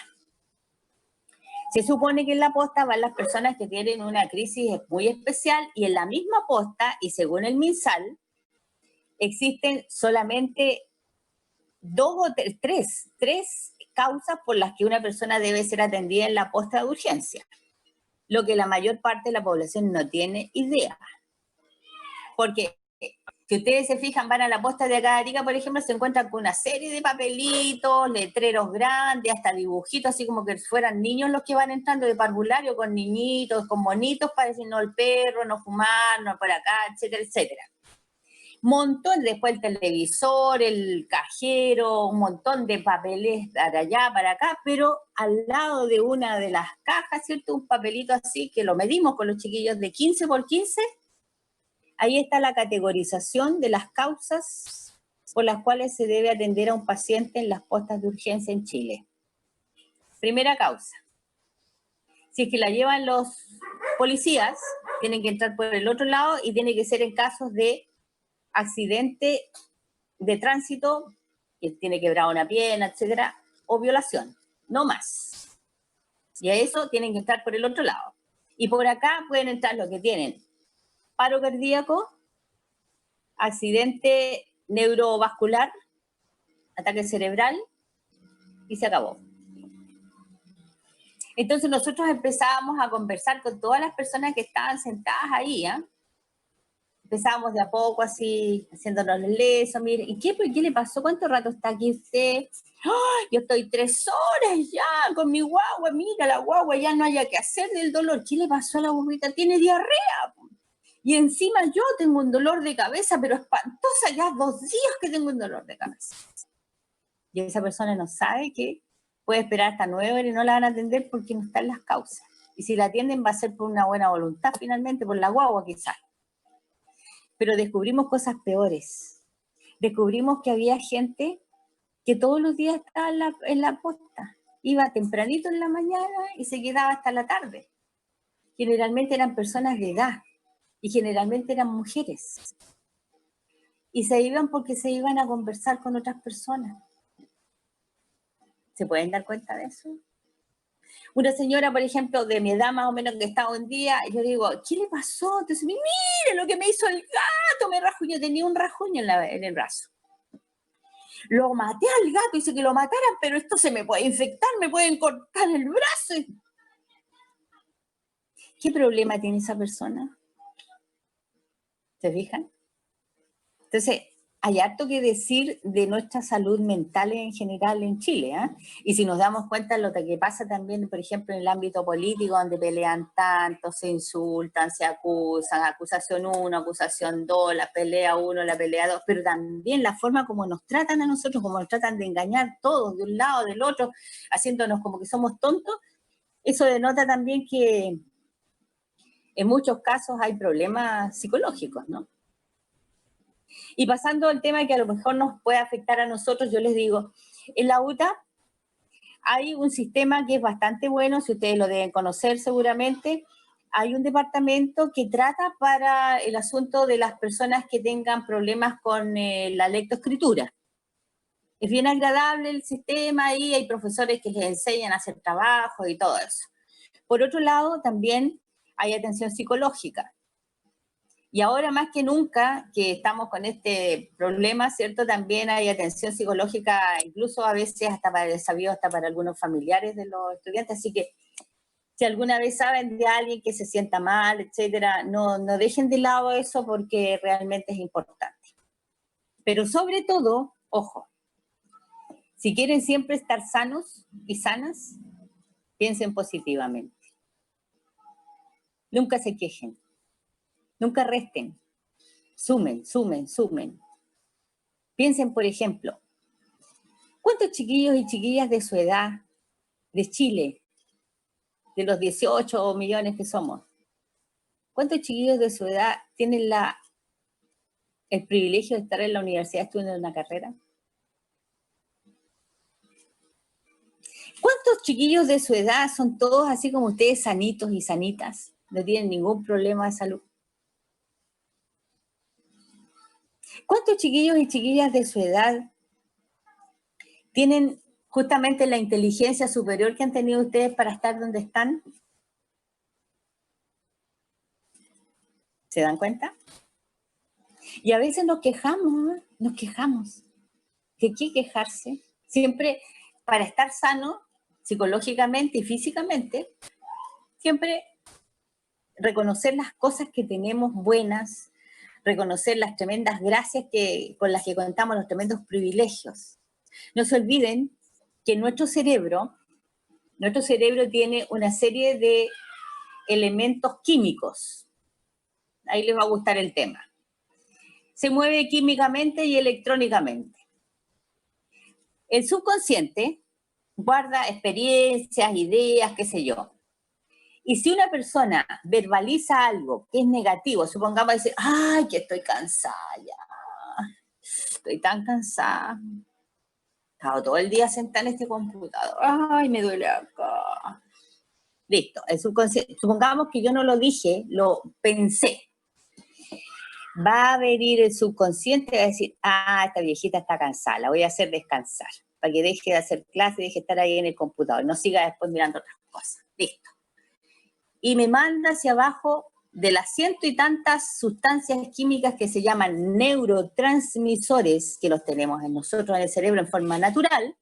Se supone que en la posta van las personas que tienen una crisis muy especial y en la misma posta, y según el MinSal, existen solamente tres causas por las que una persona debe ser atendida en la posta de urgencia, lo que la mayor parte de la población no tiene idea. Porque si ustedes se fijan, van a la posta de acá de Arica, por ejemplo, se encuentran con una serie de papelitos, letreros grandes, hasta dibujitos, así como que fueran niños los que van entrando de parvulario, con niñitos, con monitos para decir no al perro, no fumar, no por acá, etcétera, etcétera. Montón, después el televisor, el cajero, un montón de papeles para allá, para acá, pero al lado de una de las cajas, ¿cierto? Un papelito así, que lo medimos con los chiquillos de 15 por 15, ahí está la categorización de las causas por las cuales se debe atender a un paciente en las postas de urgencia en Chile. Primera causa. Si es que la llevan los policías, tienen que entrar por el otro lado y tiene que ser en casos de accidente de tránsito, que tiene quebrada una pierna, etcétera, o violación, no más. Y a eso tienen que entrar por el otro lado. Y por acá pueden entrar los que tienen paro cardíaco, accidente neurovascular, ataque cerebral, y se acabó. Entonces nosotros empezábamos a conversar con todas las personas que estaban sentadas ahí, ¿eh? Empezábamos de a poco así, haciéndonos el leso, mire, ¿y qué le pasó? ¿Cuánto rato está aquí usted? ¡Oh, yo estoy 3 horas ya con mi guagua, mira la guagua, ya no haya que hacer del dolor. ¿Qué le pasó a la guaguita? Tiene diarrea. Y encima yo tengo un dolor de cabeza, pero espantosa, ya 2 días que tengo un dolor de cabeza. Y esa persona no sabe que puede esperar hasta 9 horas y no la van a atender porque no están las causas. Y si la atienden va a ser por una buena voluntad finalmente, por la guagua quizás. Pero descubrimos cosas peores. Descubrimos que había gente que todos los días estaba en la posta. Iba tempranito en la mañana y se quedaba hasta la tarde. Generalmente eran personas de edad y generalmente eran mujeres. Y se iban porque se iban a conversar con otras personas. ¿Se pueden dar cuenta de eso? Una señora, por ejemplo, de mi edad más o menos que estaba un día, yo digo, ¿qué le pasó? Entonces, mire lo que me hizo el gato, me rajuñó, tenía un rajuño en el brazo. Lo maté al gato, dice que lo mataran, pero esto se me puede infectar, me pueden cortar el brazo. ¿Qué problema tiene esa persona? ¿Se fijan? Entonces, hay harto que decir de nuestra salud mental en general en Chile, ¿eh? Y si nos damos cuenta de lo que pasa también, por ejemplo, en el ámbito político, donde pelean tanto, se insultan, se acusan, acusación 1, acusación 2, la pelea 1, la pelea 2, pero también la forma como nos tratan a nosotros, como nos tratan de engañar todos, de un lado, del otro, haciéndonos como que somos tontos, eso denota también que en muchos casos hay problemas psicológicos, ¿no? Y pasando al tema que a lo mejor nos puede afectar a nosotros, yo les digo, en la UTA hay un sistema que es bastante bueno, si ustedes lo deben conocer seguramente, hay un departamento que trata para el asunto de las personas que tengan problemas con la lectoescritura. Es bien agradable el sistema y hay profesores que les enseñan a hacer trabajo y todo eso. Por otro lado, también hay atención psicológica. Y ahora más que nunca que estamos con este problema, ¿cierto? También hay atención psicológica, incluso a veces hasta para el sabido, hasta para algunos familiares de los estudiantes. Así que si alguna vez saben de alguien que se sienta mal, etcétera, no dejen de lado eso porque realmente es importante. Pero sobre todo, ojo, si quieren siempre estar sanos y sanas, piensen positivamente. Nunca se quejen. Nunca resten. Sumen, sumen, sumen. Piensen, por ejemplo, ¿cuántos chiquillos y chiquillas de su edad, de Chile, de los 18 millones que somos, cuántos chiquillos de su edad tienen el privilegio de estar en la universidad estudiando una carrera? ¿Cuántos chiquillos de su edad son todos así como ustedes, sanitos y sanitas? No tienen ningún problema de salud. ¿Cuántos chiquillos y chiquillas de su edad tienen justamente la inteligencia superior que han tenido ustedes para estar donde están? ¿Se dan cuenta? Y a veces nos quejamos. ¿De qué quejarse? Siempre para estar sano, psicológicamente y físicamente, siempre reconocer las cosas que tenemos buenas, reconocer las tremendas gracias con las que contamos, los tremendos privilegios. No se olviden que nuestro cerebro tiene una serie de elementos químicos. Ahí les va a gustar el tema. Se mueve químicamente y electrónicamente. El subconsciente guarda experiencias, ideas, qué sé yo. Y si una persona verbaliza algo que es negativo, supongamos decir, ay, que estoy cansada ya, estoy tan cansada, he estado todo el día sentada en este computador, ay, me duele acá. Listo, el subconsciente, supongamos que yo no lo dije, lo pensé. Va a venir el subconsciente y va a decir, ah, esta viejita está cansada, la voy a hacer descansar, para que deje de hacer clase, deje de estar ahí en el computador, no siga después mirando otras cosas. Listo. Y me manda hacia abajo de las ciento y tantas sustancias químicas que se llaman neurotransmisores, que los tenemos en nosotros en el cerebro en forma natural,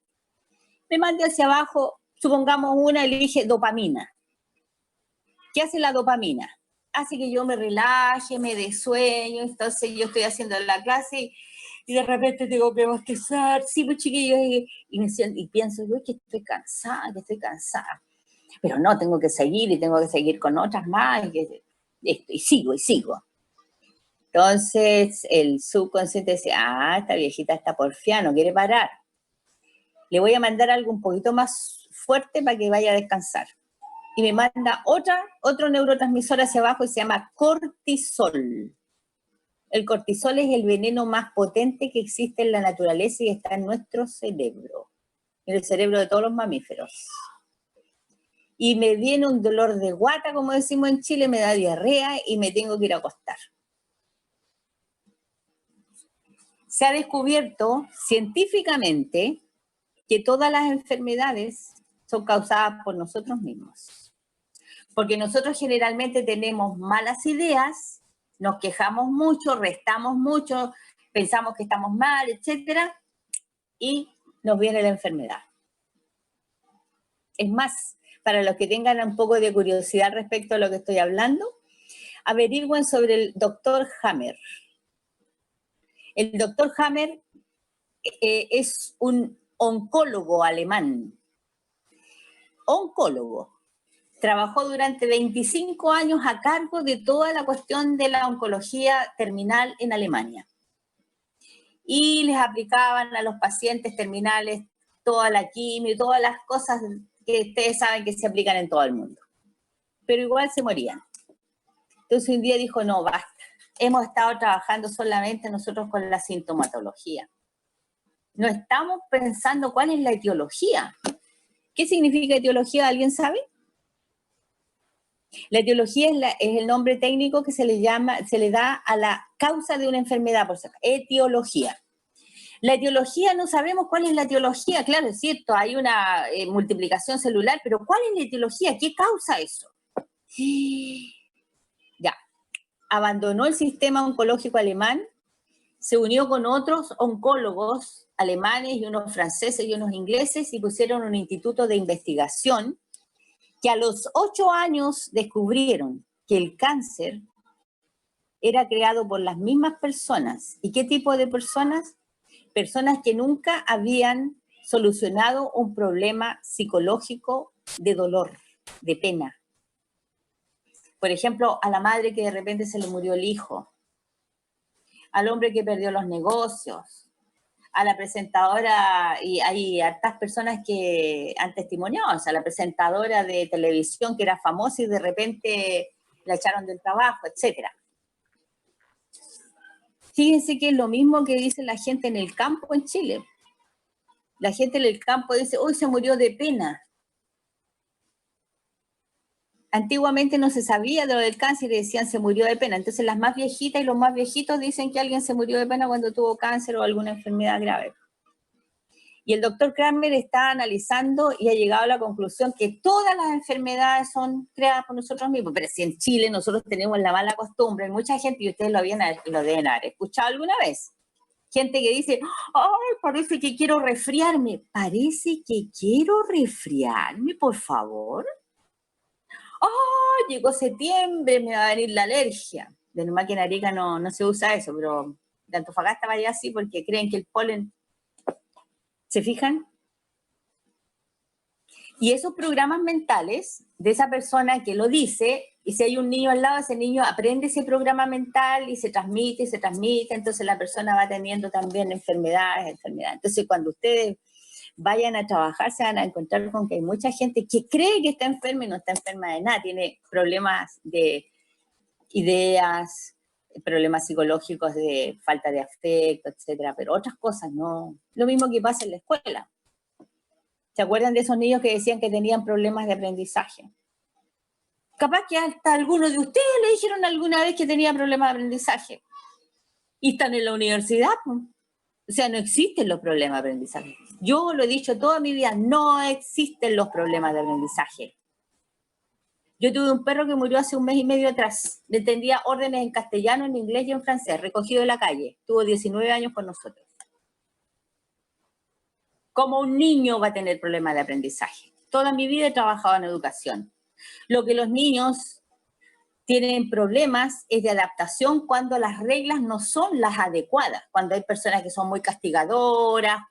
me manda hacia abajo, supongamos una, elige dopamina. ¿Qué hace la dopamina? Hace que yo me relaje, me dé sueño, entonces yo estoy haciendo la clase y de repente tengo que bostezar, sí, pues chiquillos, y pienso, yo que estoy cansada, pero no, tengo que seguir y tengo que seguir con otras más, y sigo. Entonces el subconsciente decía, esta viejita está porfiada, no quiere parar. Le voy a mandar algo un poquito más fuerte para que vaya a descansar. Y me manda otro neurotransmisor hacia abajo y se llama cortisol. El cortisol es el veneno más potente que existe en la naturaleza y está en nuestro cerebro, en el cerebro de todos los mamíferos. Y me viene un dolor de guata, como decimos en Chile, me da diarrea y me tengo que ir a acostar. Se ha descubierto científicamente que todas las enfermedades son causadas por nosotros mismos. Porque nosotros generalmente tenemos malas ideas, nos quejamos mucho, restamos mucho, pensamos que estamos mal, etcétera, y nos viene la enfermedad. Es más, para los que tengan un poco de curiosidad respecto a lo que estoy hablando, averigüen sobre el doctor Hammer. El doctor Hammer es un oncólogo alemán. Oncólogo. Trabajó durante 25 años a cargo de toda la cuestión de la oncología terminal en Alemania. Y les aplicaban a los pacientes terminales toda la quimio y todas las cosas que ustedes saben que se aplican en todo el mundo. Pero igual se morían. Entonces un día dijo, no, basta. Hemos estado trabajando solamente nosotros con la sintomatología. No estamos pensando cuál es la etiología. ¿Qué significa etiología? ¿Alguien sabe? La etiología es el nombre técnico que se le da a la causa de una enfermedad, por ejemplo, etiología. La etiología no sabemos cuál es la etiología, claro, es cierto, hay una multiplicación celular, pero ¿cuál es la etiología? ¿Qué causa eso? Ya, abandonó el sistema oncológico alemán, se unió con otros oncólogos alemanes y unos franceses y unos ingleses y pusieron un instituto de investigación que a los 8 años descubrieron que el cáncer era creado por las mismas personas. ¿Y qué tipo de personas? Personas que nunca habían solucionado un problema psicológico de dolor, de pena. Por ejemplo, a la madre que de repente se le murió el hijo, al hombre que perdió los negocios, a la presentadora, y hay hartas personas que han testimoniado, o sea, la presentadora de televisión que era famosa y de repente la echaron del trabajo, etc. Fíjense que es lo mismo que dice la gente en el campo en Chile. La gente en el campo dice, hoy se murió de pena. Antiguamente no se sabía de lo del cáncer y decían se murió de pena. Entonces las más viejitas y los más viejitos dicen que alguien se murió de pena cuando tuvo cáncer o alguna enfermedad grave. Y el doctor Kramer está analizando y ha llegado a la conclusión que todas las enfermedades son creadas por nosotros mismos. Pero si en Chile nosotros tenemos la mala costumbre, mucha gente, y ustedes lo deben haber escuchado alguna vez, gente que dice, ay, parece que quiero resfriarme. Parece que quiero resfriarme, por favor. ¡Oh, llegó septiembre, me va a venir la alergia! De nomás que en Arica no se usa eso, pero de Antofagasta vaya así porque creen que el polen... ¿Se fijan? Y esos programas mentales de esa persona que lo dice, y si hay un niño al lado, ese niño aprende ese programa mental y se transmite, entonces la persona va teniendo también enfermedades. Entonces cuando ustedes vayan a trabajar se van a encontrar con que hay mucha gente que cree que está enferma y no está enferma de nada, tiene problemas de ideas, problemas psicológicos de falta de afecto, etcétera, pero otras cosas no. Lo mismo que pasa en la escuela. ¿Se acuerdan de esos niños que decían que tenían problemas de aprendizaje? Capaz que hasta algunos de ustedes le dijeron alguna vez que tenía problemas de aprendizaje. Y están en la universidad, pues. O sea, no existen los problemas de aprendizaje. Yo lo he dicho toda mi vida, no existen los problemas de aprendizaje. Yo tuve un perro que murió hace 1 mes y medio atrás. Le tendría órdenes en castellano, en inglés y en francés, recogido de la calle. Tuvo 19 años con nosotros. ¿Cómo un niño va a tener problemas de aprendizaje? Toda mi vida he trabajado en educación. Lo que los niños tienen problemas es de adaptación cuando las reglas no son las adecuadas, cuando hay personas que son muy castigadoras,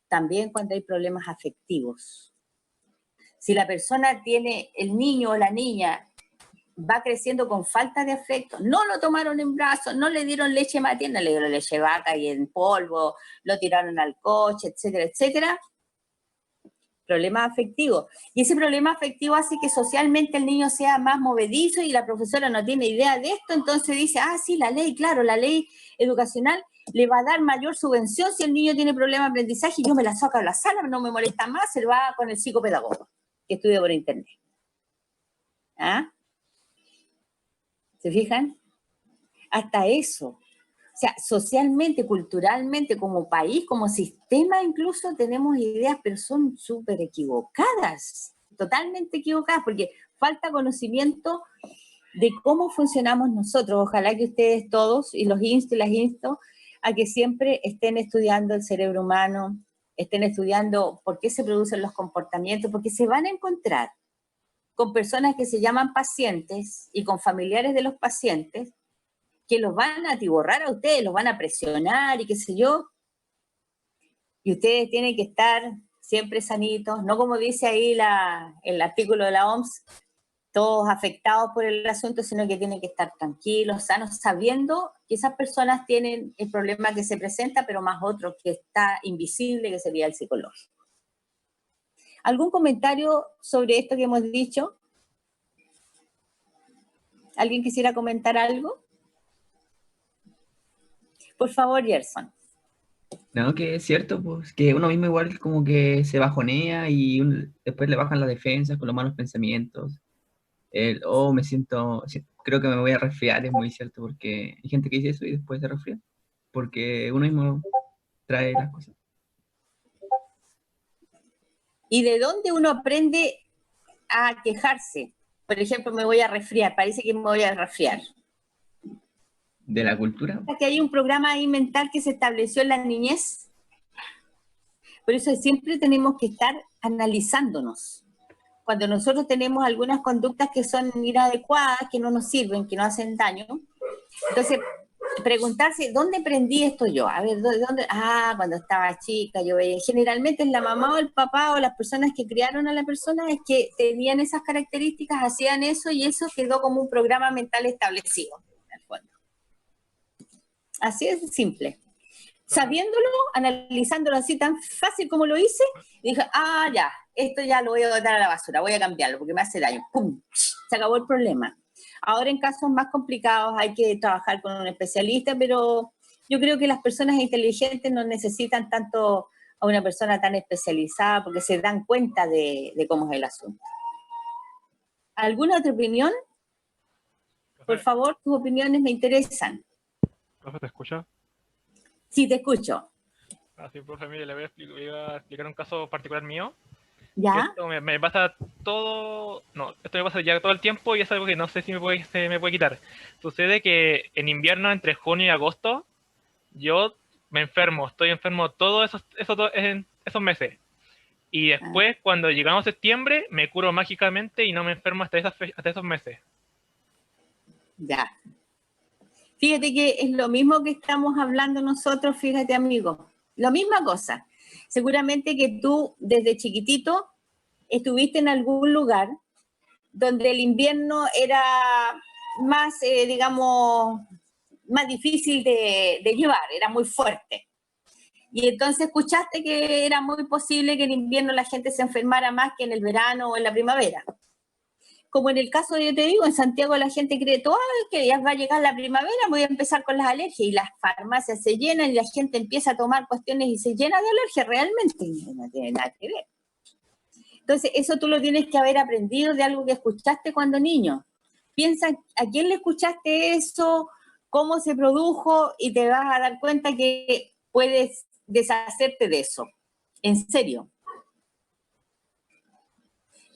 también cuando hay problemas afectivos. Si la persona tiene, el niño o la niña, va creciendo con falta de afecto, no lo tomaron en brazos, no le dieron leche materna, le dieron leche de vaca y en polvo, lo tiraron al coche, etcétera, etcétera. Problemas afectivos. Y ese problema afectivo hace que socialmente el niño sea más movedizo y la profesora no tiene idea de esto, entonces dice, ah, sí, la ley, claro, la ley educacional le va a dar mayor subvención si el niño tiene problemas de aprendizaje y yo me la saco a la sala, no me molesta más, se va con el psicopedagogo que estudia por internet. ¿Ah? ¿Se fijan? Hasta eso. O sea, socialmente, culturalmente, como país, como sistema incluso, tenemos ideas, pero son súper equivocadas, totalmente equivocadas, porque falta conocimiento de cómo funcionamos nosotros. Ojalá que ustedes todos, y los insto y las insto, a que siempre estén estudiando el cerebro humano, estén estudiando por qué se producen los comportamientos, porque se van a encontrar con personas que se llaman pacientes y con familiares de los pacientes que los van a atiborrar a ustedes, los van a presionar y qué sé yo. Y ustedes tienen que estar siempre sanitos, no como dice ahí el artículo de la OMS, todos afectados por el asunto, sino que tienen que estar tranquilos, sanos, sabiendo que esas personas tienen el problema que se presenta, pero más otro que está invisible, que sería el psicológico. ¿Algún comentario sobre esto que hemos dicho? ¿Alguien quisiera comentar algo? Por favor, Gerson. No, que es cierto, pues, que uno mismo igual como que se bajonea y después le bajan las defensas con los malos pensamientos. Me siento, creo que me voy a resfriar, es muy cierto, porque hay gente que dice eso y después se resfría, porque uno mismo trae las cosas. ¿Y de dónde uno aprende a quejarse? Por ejemplo, me voy a resfriar, parece que me voy a resfriar. De la cultura. Que hay un programa ahí mental que se estableció en la niñez. Por eso siempre tenemos que estar analizándonos. Cuando nosotros tenemos algunas conductas que son inadecuadas, que no nos sirven, que nos hacen daño, entonces preguntarse, ¿dónde aprendí esto yo? A ver, ¿dónde? Ah, cuando estaba chica, yo veía. Generalmente es la mamá o el papá o las personas que criaron a la persona es que tenían esas características, hacían eso y eso quedó como un programa mental establecido, en el fondo. Así es simple. Sabiéndolo, analizándolo así tan fácil como lo hice, dije, ah, ya, esto ya lo voy a botar a la basura, voy a cambiarlo porque me hace daño. ¡Pum! Se acabó el problema. Ahora en casos más complicados hay que trabajar con un especialista, pero yo creo que las personas inteligentes no necesitan tanto a una persona tan especializada porque se dan cuenta de cómo es el asunto. ¿Alguna otra opinión? Por favor, tus opiniones me interesan. ¿Profe, te escucha? Sí, te escucho. Sí, profe, mire, le voy a explicar un caso particular mío. ¿Ya? Esto me pasa todo, no, esto me pasa ya todo el tiempo y es algo que no sé si se me puede quitar. Sucede que en invierno, entre junio y agosto, yo me enfermo, estoy enfermo todos esos meses. Y después, cuando llegamos a septiembre, me curo mágicamente y no me enfermo hasta esos meses. Ya. Fíjate que es lo mismo que estamos hablando nosotros, fíjate, amigo. La misma cosa. Seguramente que tú, desde chiquitito, estuviste en algún lugar donde el invierno era más, digamos, más difícil de llevar, era muy fuerte. Y entonces escuchaste que era muy posible que en invierno la gente se enfermara más que en el verano o en la primavera. Como en el caso de, yo te digo, en Santiago la gente cree todo, que ya va a llegar la primavera, voy a empezar con las alergias, y las farmacias se llenan y la gente empieza a tomar cuestiones y se llena de alergias, realmente no tiene nada que ver. Entonces, eso tú lo tienes que haber aprendido de algo que escuchaste cuando niño. Piensa a quién le escuchaste eso, cómo se produjo, y te vas a dar cuenta que puedes deshacerte de eso. En serio.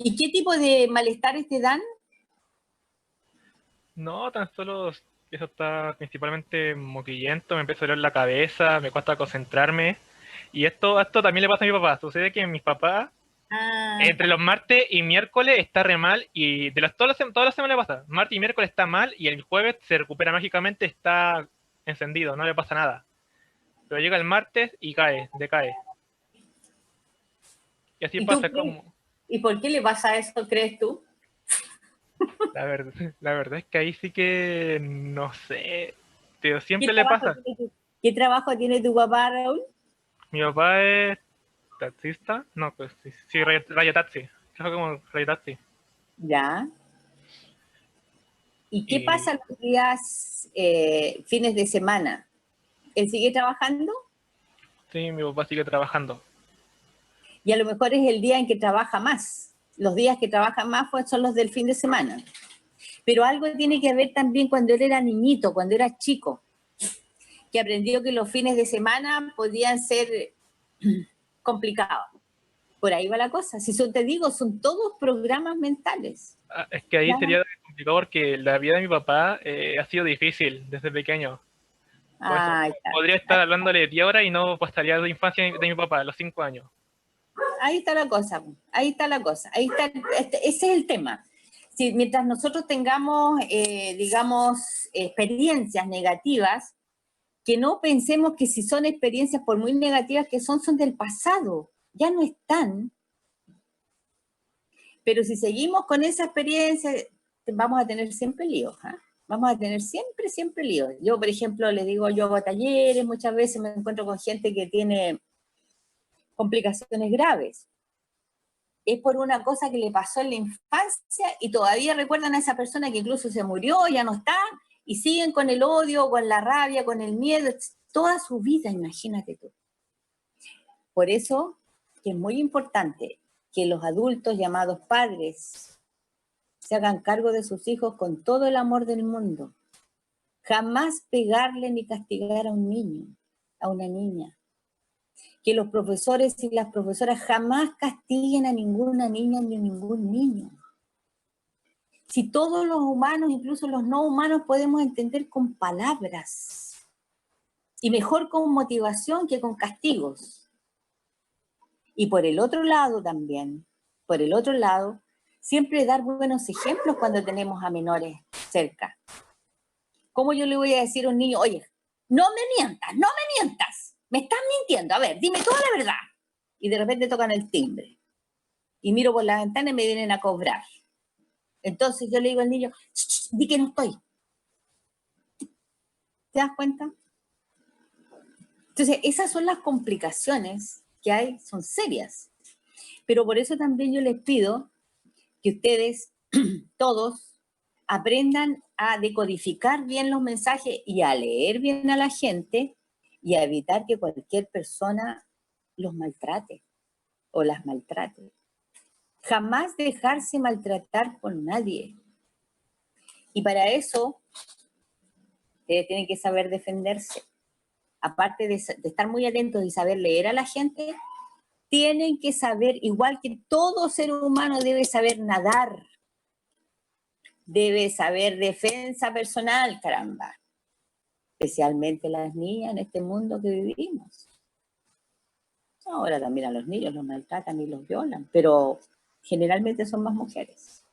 ¿Y qué tipo de malestares te dan? No, tan solo eso está principalmente moquillento, me empieza a doler la cabeza, me cuesta concentrarme. Y esto también le pasa a mi papá. Sucede que mis papás, entre los martes y miércoles está re mal, y todas las semanas le pasa. Martes y miércoles está mal y el jueves se recupera mágicamente, está encendido, no le pasa nada. Pero llega el martes y decae. Y así pasa como... ¿Y por qué le pasa eso, crees tú? La verdad es que ahí sí que no sé, pero siempre le pasa. ¿Qué trabajo tiene tu papá, Raúl? Mi papá es taxista, no, pues sí, rayo taxi, trabaja como rayo taxi. Ya. ¿Y qué Y pasa los días, fines de semana? ¿Él sigue trabajando? sí, mi papá sigue trabajando. Y a lo mejor es el día en que trabaja más. Los días que trabaja más pues, son los del fin de semana. Pero algo tiene que ver también cuando él era niñito, cuando era chico, que aprendió que los fines de semana podían ser complicados. Por ahí va la cosa. Si son, te digo, son todos programas mentales. Es que ahí ¿Ya? sería complicado porque la vida de mi papá ha sido difícil desde pequeño. Por eso Ahí está. podría estar hablándole 10 horas y no pasaría de infancia de mi papá, a los 5 años. Ahí está la cosa, ahí está la cosa, ahí está, ese es el tema. Si, mientras nosotros tengamos, digamos, experiencias negativas, que no pensemos que si son experiencias, por muy negativas que son del pasado, ya no están. Pero si seguimos con esa experiencia, vamos a tener siempre líos, ¿eh? Vamos a tener siempre líos. Yo, por ejemplo, les digo, yo hago talleres, muchas veces me encuentro con gente que tiene complicaciones graves. Es por una cosa que le pasó en la infancia y todavía recuerdan a esa persona que incluso se murió, ya no está, y siguen con el odio, con la rabia, con el miedo, toda su vida, imagínate tú. Por eso que es muy importante que los adultos llamados padres se hagan cargo de sus hijos con todo el amor del mundo. Jamás pegarle ni castigar a un niño, a una niña. Que los profesores y las profesoras jamás castiguen a ninguna niña ni a ningún niño. Si todos los humanos, incluso los no humanos, podemos entender con palabras, y mejor con motivación que con castigos. Y por el otro lado también, por el otro lado, siempre dar buenos ejemplos cuando tenemos a menores cerca. ¿Cómo yo le voy a decir a un niño, oye, no me mientas, me estás mintiendo, a ver, dime toda la verdad? Y de repente tocan el timbre. Y miro por la ventana y me vienen a cobrar. Entonces yo le digo al niño, di que no estoy. ¿Te das cuenta? Entonces, esas son las complicaciones que hay, son serias. Pero por eso también yo les pido que ustedes, todos, aprendan a decodificar bien los mensajes y a leer bien a la gente y a evitar que cualquier persona los maltrate o las maltrate. Jamás dejarse maltratar por nadie. Y para eso, ustedes tienen que saber defenderse. Aparte de estar muy atentos y saber leer a la gente, tienen que saber, igual que todo ser humano debe saber nadar, debe saber defensa personal, caramba. Especialmente las niñas en este mundo que vivimos. Ahora también a los niños los maltratan y los violan, pero generalmente son más mujeres.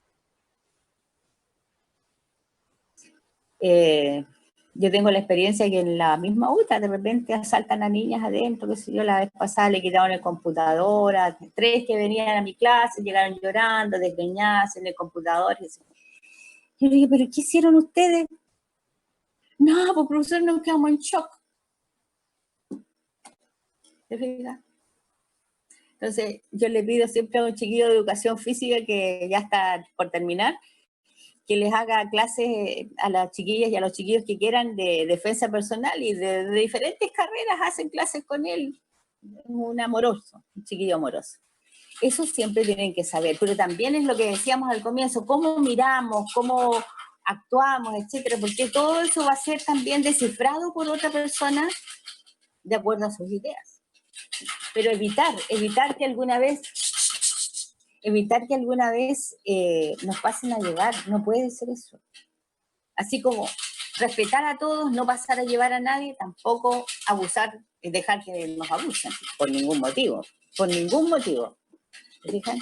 Yo tengo la experiencia que en la misma UTA de repente asaltan a niñas adentro, qué sé yo, la vez pasada le quitaron el computador a 3 que venían a mi clase, llegaron llorando, desgreñadas en el computador. Y yo le dije, ¿pero qué hicieron ustedes? No, pues profesor, nos quedamos en shock. ¿Te fijas? Entonces, yo le pido siempre a un chiquillo de educación física que ya está por terminar, que les haga clases a las chiquillas y a los chiquillos que quieran de defensa personal y de diferentes carreras hacen clases con él. Un amoroso, un chiquillo amoroso. Eso siempre tienen que saber, pero también es lo que decíamos al comienzo, cómo miramos, cómo actuamos, etcétera, porque todo eso va a ser también descifrado por otra persona de acuerdo a sus ideas. Pero evitar que alguna vez nos pasen a llevar, no puede ser eso. Así como respetar a todos, no pasar a llevar a nadie, tampoco abusar, dejar que nos abusen, por ningún motivo. ¿Se fijan?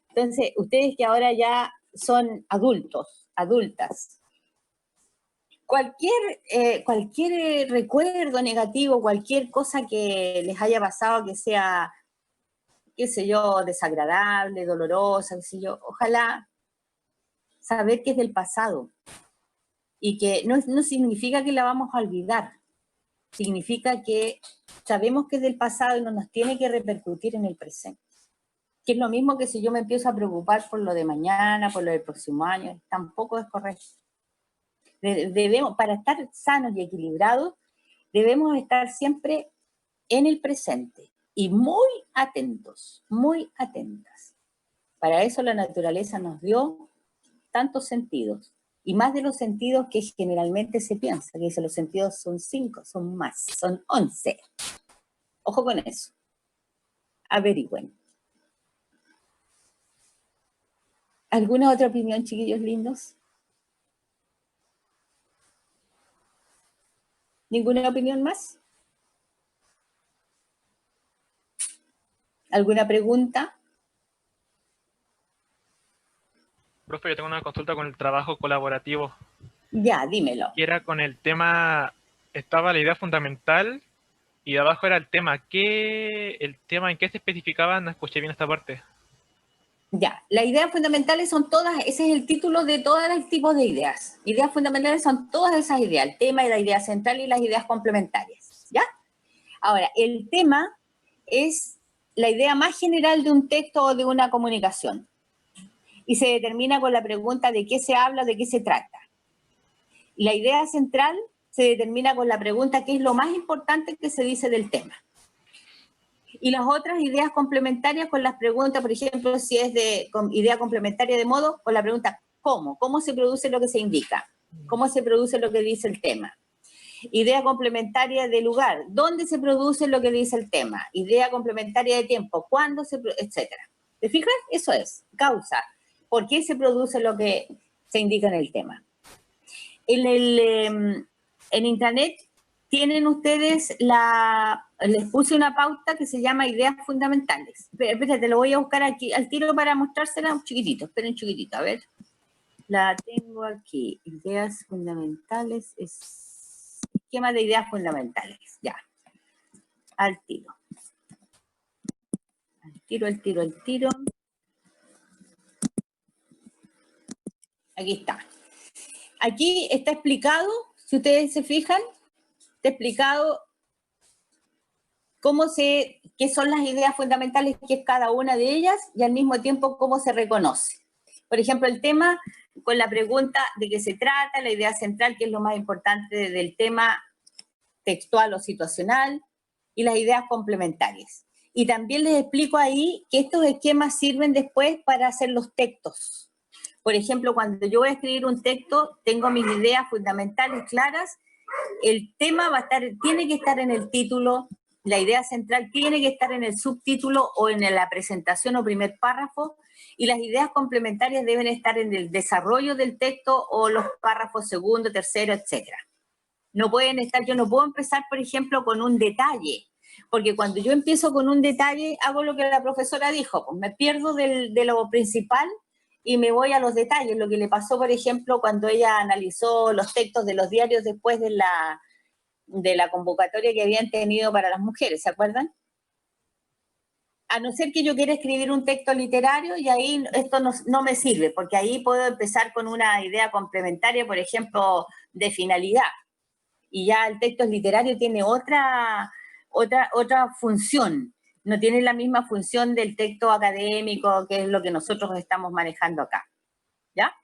Entonces, ustedes que ahora ya son adultos, adultas, cualquier recuerdo negativo, cualquier cosa que les haya pasado que sea, qué sé yo, desagradable, dolorosa, qué sé yo, ojalá saber que es del pasado y que no significa que la vamos a olvidar, significa que sabemos que es del pasado y no nos tiene que repercutir en el presente. Que es lo mismo que si yo me empiezo a preocupar por lo de mañana, por lo del próximo año, tampoco es correcto. Para estar sanos y equilibrados, debemos estar siempre en el presente y muy atentos, muy atentas. Para eso la naturaleza nos dio tantos sentidos, y más de los sentidos que generalmente se piensa, que dice los sentidos son 5, son más, son 11. Ojo con eso. Averigüen. ¿Alguna otra opinión, chiquillos lindos? ¿Ninguna opinión más? ¿Alguna pregunta? Profe, yo tengo una consulta con el trabajo colaborativo. Ya, dímelo. Y era con el tema, estaba la idea fundamental y de abajo era el tema. ¿El tema en qué se especificaba? No escuché bien esta parte. Ya, las ideas fundamentales son todas, ese es el título de todos los tipos de ideas. Ideas fundamentales son todas esas ideas, el tema y la idea central y las ideas complementarias, ¿ya? Ahora, el tema es la idea más general de un texto o de una comunicación. Y se determina con la pregunta de qué se habla, de qué se trata. La idea central se determina con la pregunta qué es lo más importante que se dice del tema. Y las otras ideas complementarias con las preguntas, por ejemplo, si es de idea complementaria de modo, con la pregunta ¿cómo? ¿Cómo se produce lo que se indica? ¿Cómo se produce lo que dice el tema? Idea complementaria de lugar, ¿dónde se produce lo que dice el tema? Idea complementaria de tiempo, ¿cuándo se produce? Etcétera. ¿Te fijas? Eso es, causa. ¿Por qué se produce lo que se indica en el tema? En intranet tienen ustedes les puse una pauta que se llama ideas fundamentales. Espérate, lo voy a buscar aquí al tiro para mostrársela un chiquitito. Esperen un chiquitito, a ver. La tengo aquí. Ideas fundamentales, esquema de ideas fundamentales. Ya. Al tiro. Al tiro. Aquí está. Aquí está explicado, si ustedes se fijan, está explicado qué son las ideas fundamentales, qué es cada una de ellas, y al mismo tiempo cómo se reconoce. Por ejemplo, el tema con la pregunta de qué se trata, la idea central, que es lo más importante del tema textual o situacional, y las ideas complementarias. Y también les explico ahí que estos esquemas sirven después para hacer los textos. Por ejemplo, cuando yo voy a escribir un texto, tengo mis ideas fundamentales claras, el tema tiene que estar en el título, la idea central tiene que estar en el subtítulo o en la presentación o primer párrafo, y las ideas complementarias deben estar en el desarrollo del texto o los párrafos segundo, tercero, etc. No pueden estar, yo no puedo empezar, por ejemplo, con un detalle, porque cuando yo empiezo con un detalle, hago lo que la profesora dijo, pues me pierdo de lo principal y me voy a los detalles, lo que le pasó, por ejemplo, cuando ella analizó los textos de los diarios después de la convocatoria que habían tenido para las mujeres, ¿se acuerdan? A no ser que yo quiera escribir un texto literario, y ahí esto no me sirve, porque ahí puedo empezar con una idea complementaria, por ejemplo, de finalidad. Y ya el texto literario tiene otra función, no tiene la misma función del texto académico, que es lo que nosotros estamos manejando acá. ¿Ya?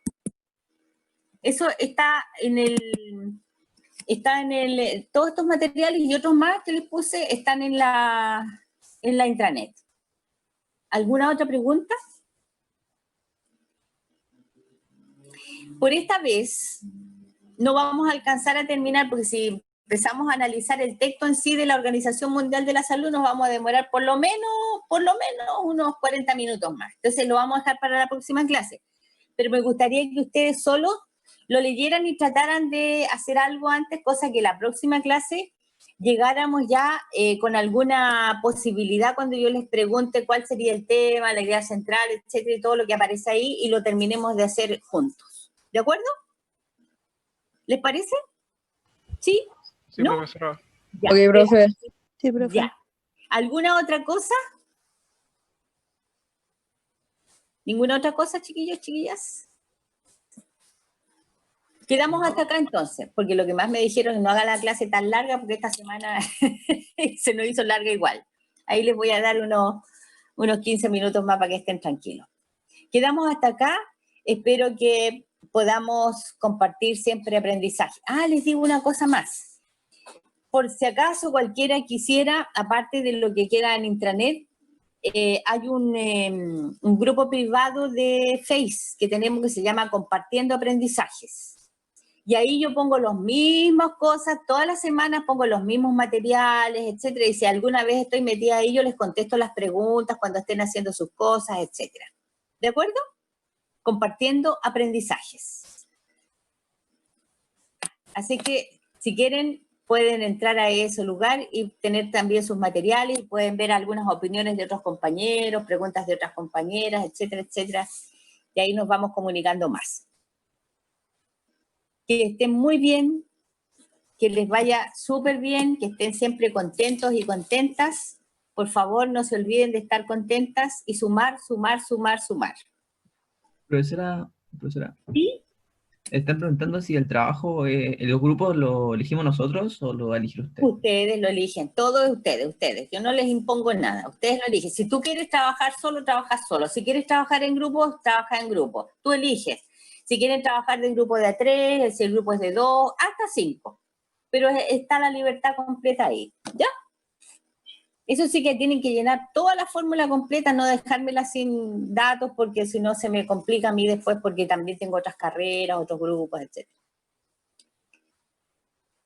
Eso está todos estos materiales y otros más que les puse están en la intranet. ¿Alguna otra pregunta? Por esta vez no vamos a alcanzar a terminar, porque si empezamos a analizar el texto en sí de la Organización Mundial de la Salud, nos vamos a demorar por lo menos unos 40 minutos más. Entonces lo vamos a dejar para la próxima clase. Pero me gustaría que ustedes solo lo leyeran y trataran de hacer algo antes, cosa que la próxima clase llegáramos ya con alguna posibilidad cuando yo les pregunte cuál sería el tema, la idea central, etcétera, y todo lo que aparece ahí, y lo terminemos de hacer juntos. ¿De acuerdo? ¿Les parece? ¿Sí? Sí, ¿no? profesora. Ya, Ok, profe. Sí, profe. ya. ¿Alguna otra cosa? ¿Ninguna otra cosa, chiquillos, chiquillas? Quedamos hasta acá entonces, porque lo que más me dijeron es no haga la clase tan larga, porque esta semana se nos hizo larga igual. Ahí les voy a dar unos 15 minutos más para que estén tranquilos. Quedamos hasta acá, espero que podamos compartir siempre aprendizaje. Les digo una cosa más. Por si acaso cualquiera quisiera, aparte de lo que queda en intranet, hay un grupo privado de Face que tenemos que se llama Compartiendo Aprendizajes. Y ahí yo pongo las mismas cosas, todas las semanas pongo los mismos materiales, etcétera. Y si alguna vez estoy metida ahí, yo les contesto las preguntas cuando estén haciendo sus cosas, etcétera. ¿De acuerdo? Compartiendo aprendizajes. Así que, si quieren, pueden entrar a ese lugar y tener también sus materiales, y pueden ver algunas opiniones de otros compañeros, preguntas de otras compañeras, etcétera, etcétera. Y ahí nos vamos comunicando más. Que estén muy bien, que les vaya súper bien, que estén siempre contentos y contentas. Por favor, no se olviden de estar contentas y sumar, sumar, sumar, sumar. Profesora, ¿Sí? están preguntando si el trabajo, los grupos lo elegimos nosotros o lo elige usted. Ustedes lo eligen, todos ustedes. Yo no les impongo nada, ustedes lo eligen. Si tú quieres trabajar solo, trabajas solo. Si quieres trabajar en grupos, trabaja en grupos. Tú eliges. Si quieren trabajar de grupo de a 3, si el grupo es de 2, hasta 5. Pero está la libertad completa ahí, ¿ya? Eso sí que tienen que llenar toda la fórmula completa, no dejármela sin datos, porque si no se me complica a mí después, porque también tengo otras carreras, otros grupos, etc.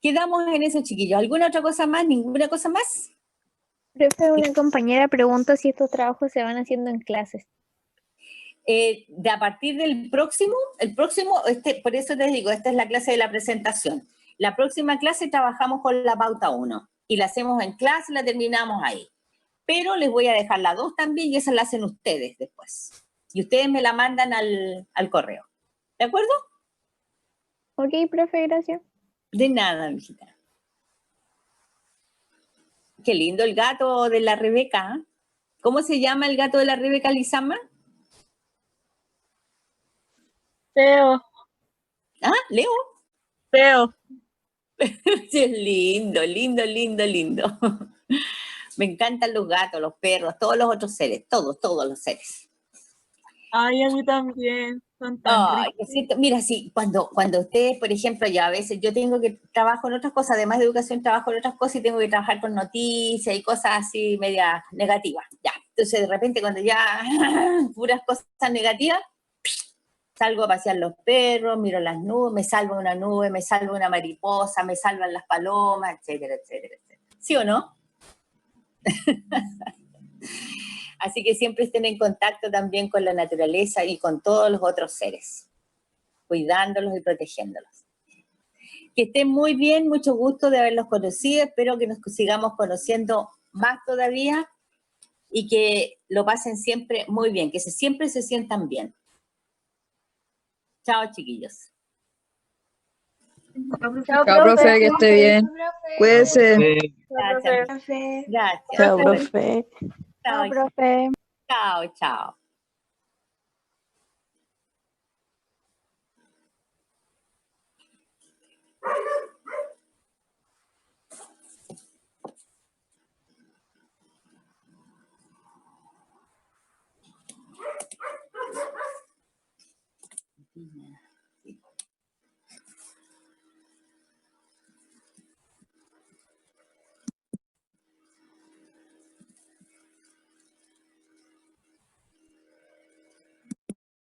Quedamos en eso, chiquillos. ¿Alguna otra cosa más? ¿Ninguna cosa más? Profe, una compañera pregunta si estos trabajos se van haciendo en clases. De a partir del próximo, por eso te digo, esta es la clase de la presentación. La próxima clase trabajamos con la pauta 1 y la hacemos en clase y la terminamos ahí. Pero les voy a dejar la 2 también y esa la hacen ustedes después. Y ustedes me la mandan al correo. ¿De acuerdo? Ok, profe, gracias. De nada, mijita. Qué lindo el gato de la Rebeca. ¿Cómo se llama el gato de la Rebeca, Lizama? Teo. ¿Leo? Teo. Sí, es lindo, lindo, lindo, lindo. Me encantan los gatos, los perros, todos los otros seres, todos los seres. Ay, a mí también. Son tan ricos. Mira, sí, cuando ustedes, por ejemplo, ya a veces yo tengo que trabajo en otras cosas, además de educación, trabajo en otras cosas y tengo que trabajar con noticias y cosas así medias negativas. Ya, entonces de repente cuando ya puras cosas negativas, salgo a pasear los perros, miro las nubes, me salva una nube, me salva una mariposa, me salvan las palomas, etcétera, etcétera, etcétera. ¿Sí o no? Así que siempre estén en contacto también con la naturaleza y con todos los otros seres, cuidándolos y protegiéndolos. Que estén muy bien, mucho gusto de haberlos conocido, espero que nos sigamos conociendo más todavía y que lo pasen siempre muy bien, que siempre se sientan bien. Chao, chiquillos. Chao, profe, que esté bien. Cuídese. Gracias. Gracias. Chao, profe. Chao, profe. chao, chao.